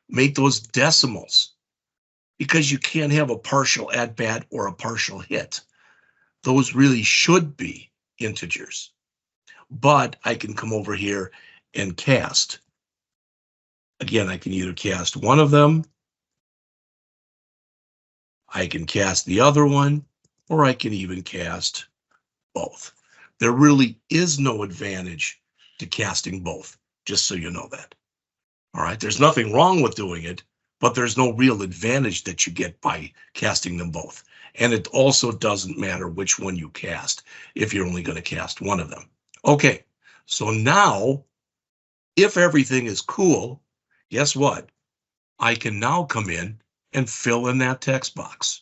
make those decimals? Because you can't have a partial at-bat or a partial hit. Those really should be integers. But I can come over here and cast. Again, I can either cast one of them, I can cast the other one, or I can even cast both. There really is no advantage to casting both, just so you know that. All right, there's nothing wrong with doing it, but there's no real advantage that you get by casting them both. And it also doesn't matter which one you cast if you're only going to cast one of them. Okay, so now, if everything is cool, guess what? I can now come in and fill in that text box.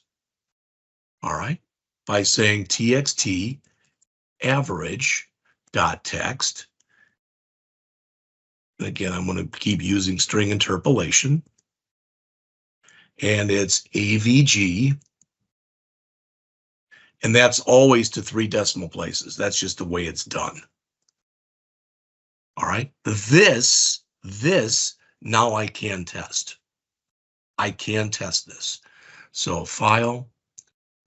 All right, by saying txt average dot text. Again, I'm going to keep using string interpolation. And it's AVG. And that's always to 3 decimal places. That's just the way it's done. All right. This, now I can test. I can test this. So file,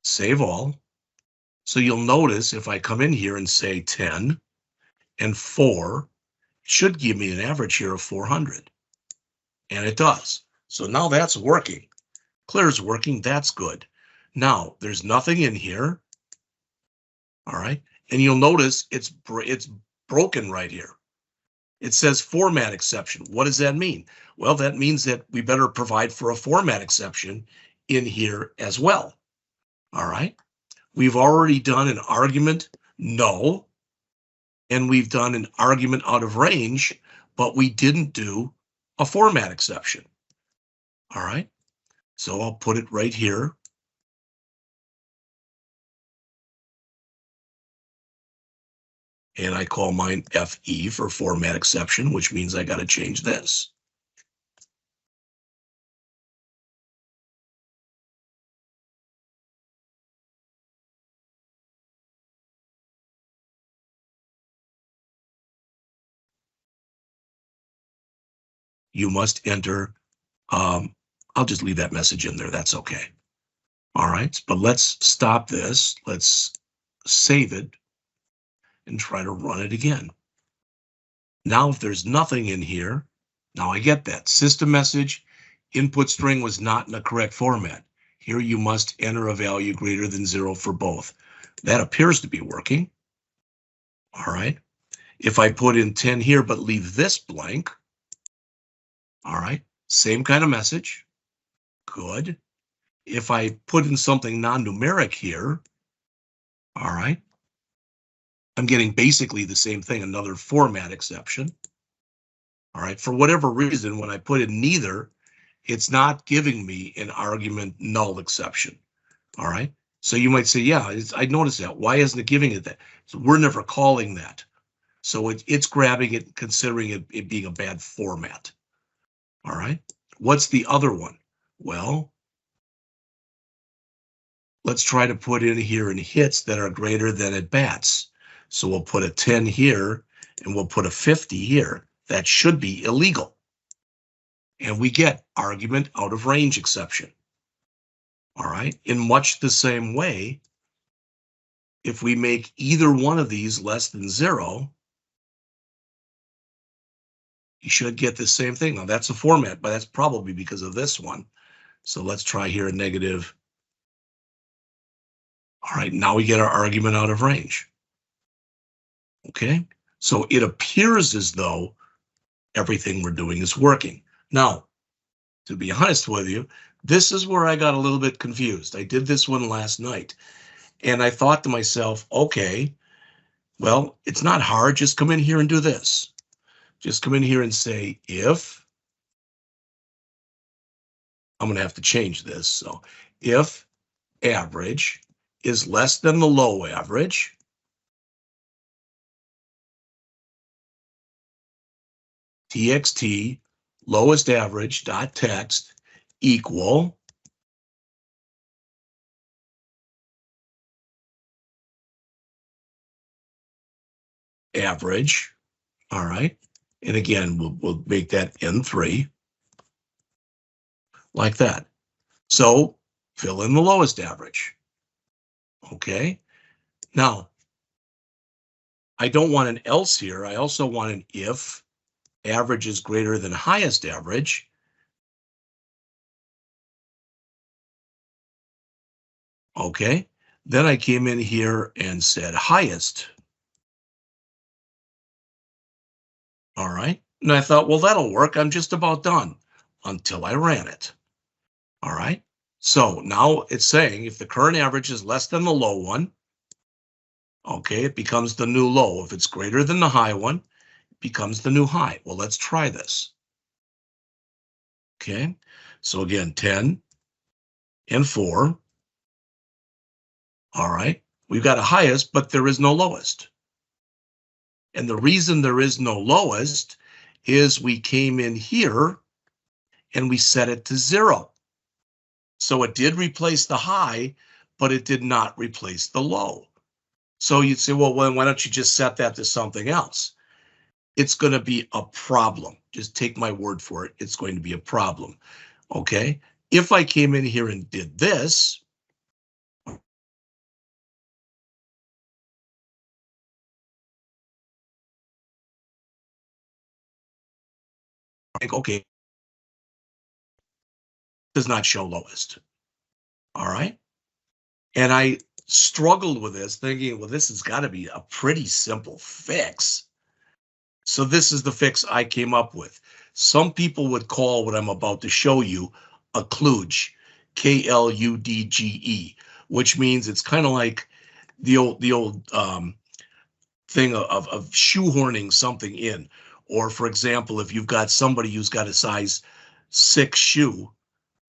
save all. So you'll notice if I come in here and say 10 and 4, it should give me an average here of 400. And it does. So now that's working. Clear's working. That's good. Now there's nothing in here. All right. And you'll notice it's broken right here. It says format exception. What does that mean? Well, that means that we better provide for a format exception in here as well. All right. We've already done an argument null, and we've done an argument out of range, but we didn't do a format exception. All right. So I'll put it right here. And I call mine FE for format exception, which means I got to change this. You must enter. I'll just leave that message in there. That's okay. All right, but let's stop this. Let's save it and try to run it again. Now, if there's nothing in here, now I get that. System message, input string was not in the correct format. Here you must enter a value greater than 0 for both. That appears to be working. All right. If I put in 10 here, but leave this blank, all right, same kind of message. Good. If I put in something non-numeric here, all right, I'm getting basically the same thing, another format exception. All right, for whatever reason, when I put in neither, it's not giving me an argument null exception. All right, so you might say, yeah, I noticed that. Why isn't it giving it that? So we're never calling that. So it's grabbing it, considering it being a bad format. All right, what's the other one? Well, let's try to put in here in hits that are greater than at bats. So we'll put a 10 here and we'll put a 50 here. That should be illegal. And we get argument out of range exception. All right, in much the same way, if we make either one of these less than 0, you should get the same thing. Now that's a format, but that's probably because of this one. So let's try here a negative. All right, now we get our argument out of range. Okay, so it appears as though everything we're doing is working. Now, to be honest with you, this is where I got a little bit confused. I did this one last night, and I thought to myself, okay, well, it's not hard. Just come in here and do this. Just come in here and say, if, I'm going to have to change this. So if average is less than the low average, txt lowest average dot text equal average. All right. And again, we'll make that N3 like that. So fill in the lowest average. Okay. Now, I don't want an else here. I also want an if average is greater than highest average. Okay. Then I came in here and said highest. All right. And I thought, well, that'll work. I'm just about done until I ran it. All right. So now it's saying if the current average is less than the low one, okay, it becomes the new low. If it's greater than the high one, it becomes the new high. Well, let's try this. Okay. So again, 10 and 4. All right. We've got a highest, but there is no lowest. And the reason there is no lowest is we came in here and we set it to 0. So it did replace the high, but it did not replace the low. So you'd say, well, why don't you just set that to something else? It's going to be a problem. Just take my word for it. It's going to be a problem. Okay. If I came in here and did this, okay, does not show lowest. All right. And I struggled with this thinking, well, this has got to be a pretty simple fix. So this is the fix I came up with. Some people would call what I'm about to show you a kludge, K-L-U-D-G-E, which means it's kind of like the old thing of shoehorning something in. Or for example, if you've got somebody who's got a size 6 shoe,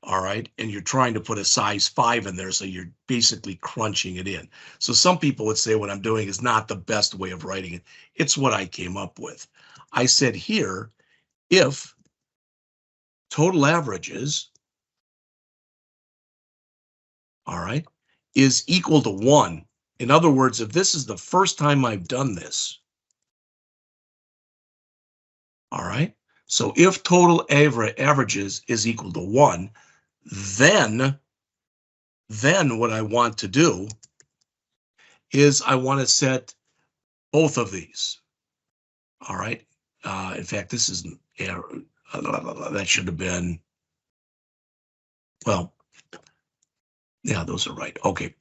all right, and you're trying to put a size 5 in there, so you're basically crunching it in. So some people would say what I'm doing is not the best way of writing it. It's what I came up with. I said here, if total averages, all right, is equal to 1. In other words, if this is the first time I've done this, all right, so if total averages is equal to 1, then what I want to do is I want to set both of these. All right. In fact, this isn't error. That should have been, well, yeah, those are right. Okay.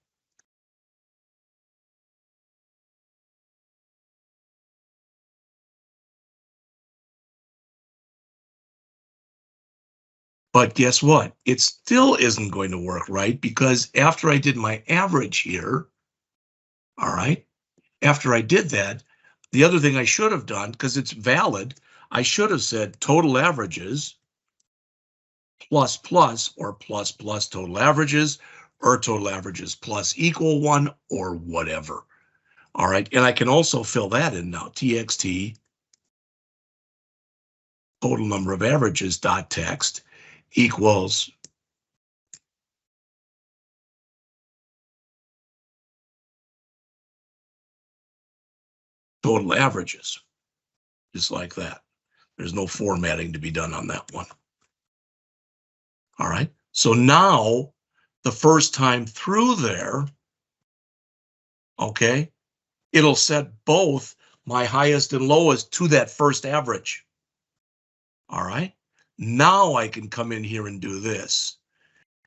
But guess what? It still isn't going to work, right? Because after I did my average here, all right, after I did that, the other thing I should have done, because it's valid, I should have said total averages plus plus or plus plus total averages, or total averages plus equal 1 or whatever. All right, and I can also fill that in now, txt total number of averages dot text equals total averages, just like that. There's no formatting to be done on that one. All right, so now the first time through there, okay, it'll set both my highest and lowest to that first average. All right, now I can come in here and do this.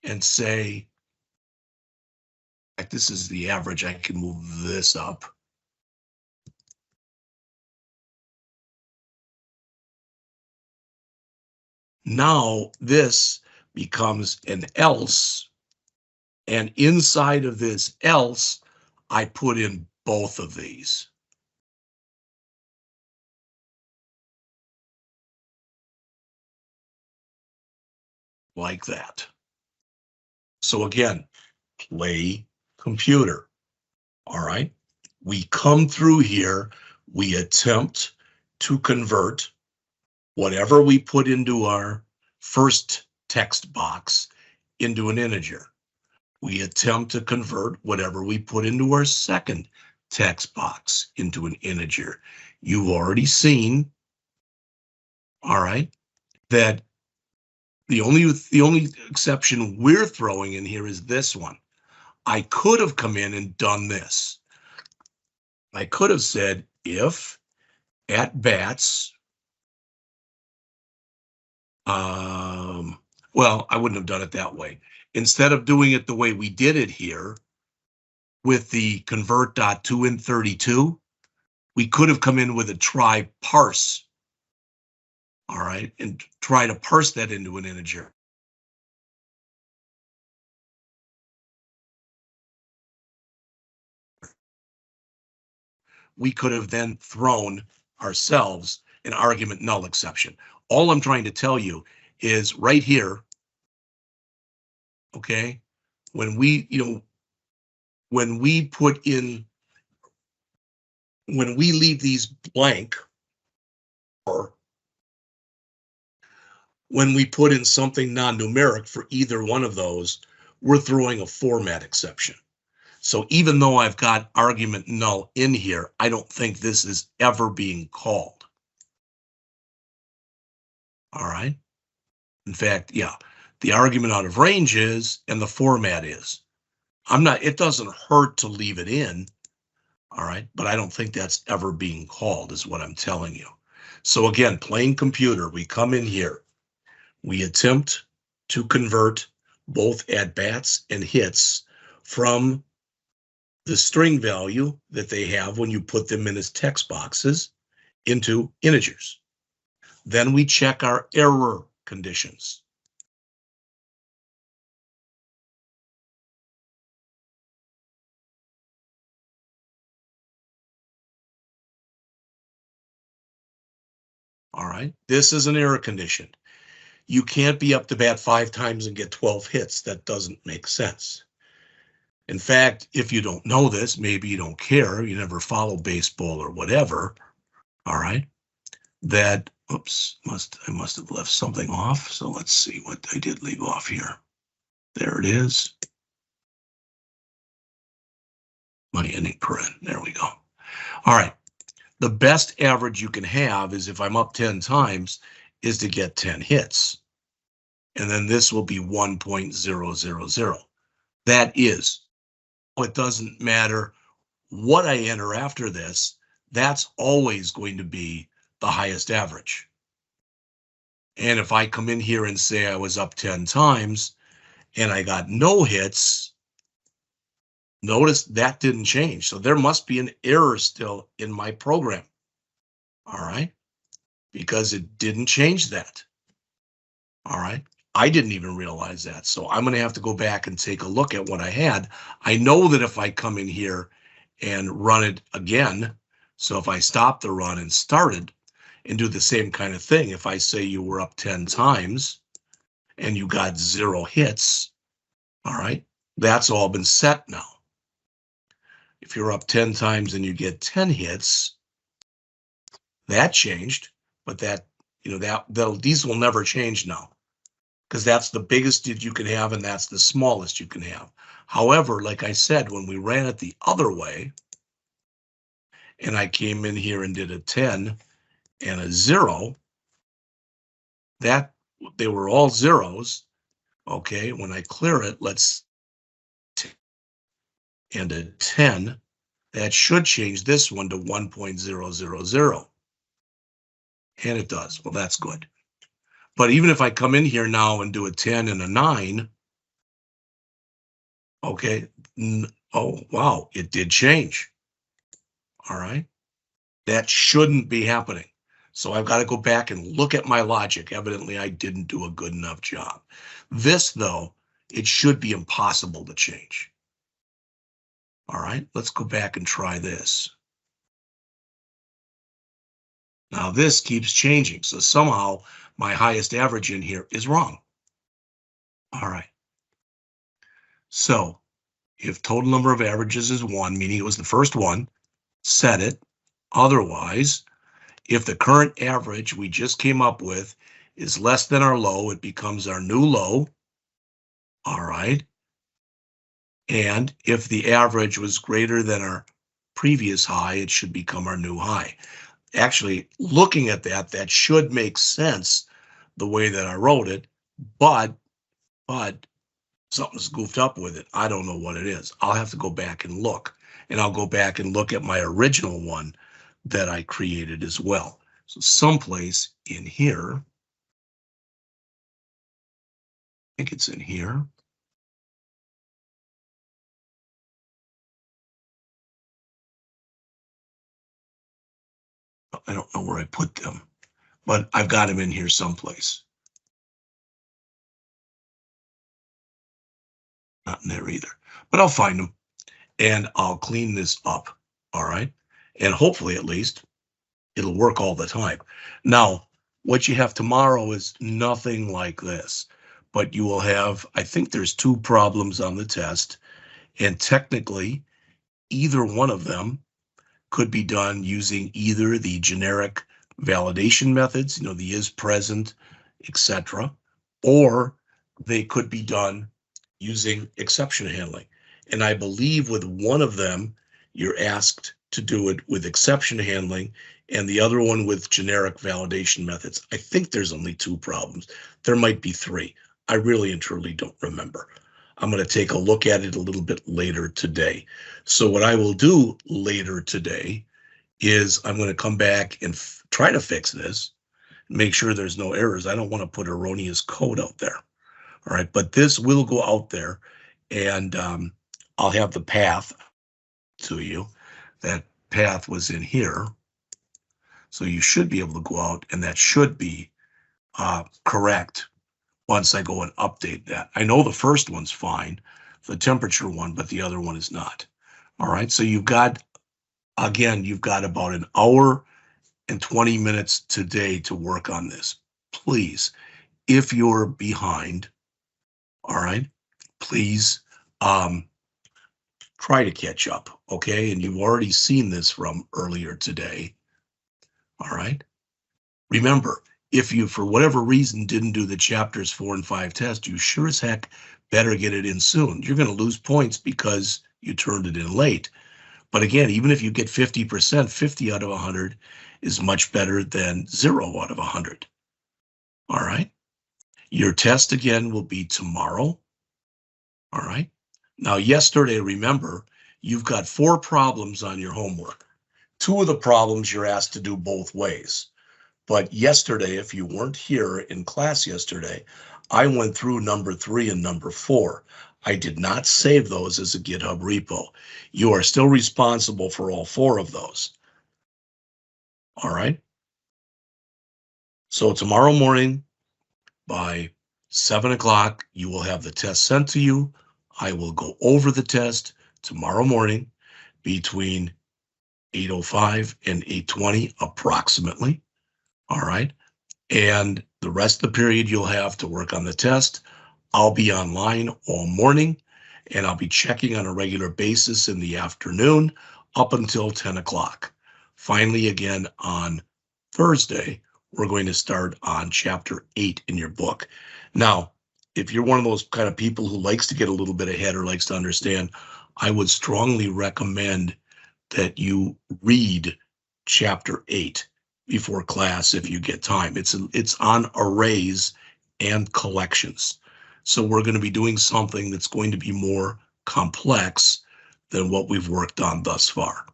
and say, this is the average, I can move this up. Now this becomes an else, and inside of this else, I put in both of these. Like that. So again, play computer. All right. We come through here, we attempt to convert whatever we put into our first text box into an integer. We attempt to convert whatever we put into our second text box into an integer. You've already seen, all right, that the only exception we're throwing in here is this one. I could have come in and done this. I could have said if at bats, well, I wouldn't have done it that way. Instead of doing it the way we did it here with the convert.toInt32, we could have come in with a try parse, all right, and try to parse that into an integer. We could have then thrown ourselves an argument null exception. All I'm trying to tell you is right here, okay, when we, when we put in, when we leave these blank, or when we put in something non-numeric for either one of those, we're throwing a format exception. So even though I've got argument null in here, I don't think this is ever being called. All right. In fact, yeah, the argument out of range is, and the format is. It doesn't hurt to leave it in. All right. But I don't think that's ever being called is what I'm telling you. So again, playing computer, we come in here. We attempt to convert both at bats and hits from the string value that they have when you put them in as text boxes into integers. Then we check our error conditions. All right, this is an error condition. You can't be up to bat 5 times and get 12 hits. That doesn't make sense. In fact, if you don't know this, maybe you don't care, you never follow baseball or whatever, all right, that, oops, I must have left something off. So let's see what I did leave off here. There it is. My inning paren, there we go. All right, the best average you can have is if I'm up 10 times is to get 10 hits. And then this will be 1.000. That is, it doesn't matter what I enter after this, that's always going to be the highest average. And if I come in here and say I was up 10 times and I got no hits, notice that didn't change. So there must be an error still in my program. All right, because it didn't change that. All right. I didn't even realize that. So I'm going to have to go back and take a look at what I had. I know that if I come in here and run it again, so if I stop the run and start it and do the same kind of thing, if I say you were up 10 times and you got 0 hits, all right, that's all been set now. If you're up 10 times and you get 10 hits, that changed, but that, these will never change now, because that's the biggest you can have and that's the smallest you can have. However, like I said, when we ran it the other way, and I came in here and did a 10 and a 0, that they were all zeros. Okay, when I clear it, let's, and a 10, that should change this one to 1.000. And it does. Well, that's good. But even if I come in here now and do a 10 and a 9, Okay. Oh, wow, it did change. All right. That shouldn't be happening. So I've got to go back and look at my logic. Evidently, I didn't do a good enough job. This, though, it should be impossible to change. All right, let's go back and try this. Now this keeps changing. So somehow my highest average in here is wrong. All right. So if total number of averages is 1, meaning it was the first one, set it. Otherwise, if the current average we just came up with is less than our low, it becomes our new low. All right. And if the average was greater than our previous high, it should become our new high. Actually, looking at that, that should make sense the way that I wrote it, but something's goofed up with it. I don't know what it is. I'll have to go back and look, and I'll go back and look at my original one that I created as well. So someplace in here, I think it's in here. I don't know where I put them, but I've got them in here someplace. Not in there either, but I'll find them and I'll clean this up. All right. And hopefully at least it'll work all the time. Now, what you have tomorrow is nothing like this, but you will have, I think there's 2 problems on the test, and technically either one of them could be done using either the generic validation methods, the is present, etc., or they could be done using exception handling. And I believe with one of them, you're asked to do it with exception handling and the other one with generic validation methods. I think there's only 2 problems. There might be 3. I really and truly don't remember. I'm going to take a look at it a little bit later today. So what I will do later today is I'm going to come back and try to fix this, make sure there's no errors. I don't want to put erroneous code out there. All right, but this will go out there, and I'll have the path to you. That path was in here. So you should be able to go out, and that should be correct once I go and update that. I know the first one's fine, the temperature one, but the other one is not. All right, so you've got, again, you've got about an hour and 20 minutes today to work on this. Please, if you're behind, all right, please try to catch up, okay? And you've already seen this from earlier today, all right? Remember, if you, for whatever reason, didn't do the chapters 4 and 5 test, you sure as heck better get it in soon. You're going to lose points because you turned it in late. But again, even if you get 50%, 50 out of 100 is much better than 0 out of 100. All right. Your test again will be tomorrow. All right. Now, yesterday, remember, you've got 4 problems on your homework. 2 of the problems you're asked to do both ways. But yesterday, if you weren't here in class yesterday, I went through number 3 and number 4. I did not save those as a GitHub repo. You are still responsible for all 4 of those. All right. So tomorrow morning by 7 o'clock, you will have the test sent to you. I will go over the test tomorrow morning between 8:05 and 8:20 approximately. All right. And the rest of the period you'll have to work on the test. I'll be online all morning, and I'll be checking on a regular basis in the afternoon up until 10 o'clock. Finally, again, on Thursday, we're going to start on chapter 8 in your book. Now, if you're one of those kind of people who likes to get a little bit ahead or likes to understand, I would strongly recommend that you read chapter 8 before class if you get time. It's on arrays and collections. So we're going to be doing something that's going to be more complex than what we've worked on thus far.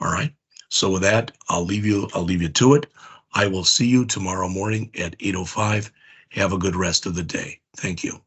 All right. So with that, I'll leave you to it. I will see you tomorrow morning at 8:05. Have a good rest of the day. Thank you.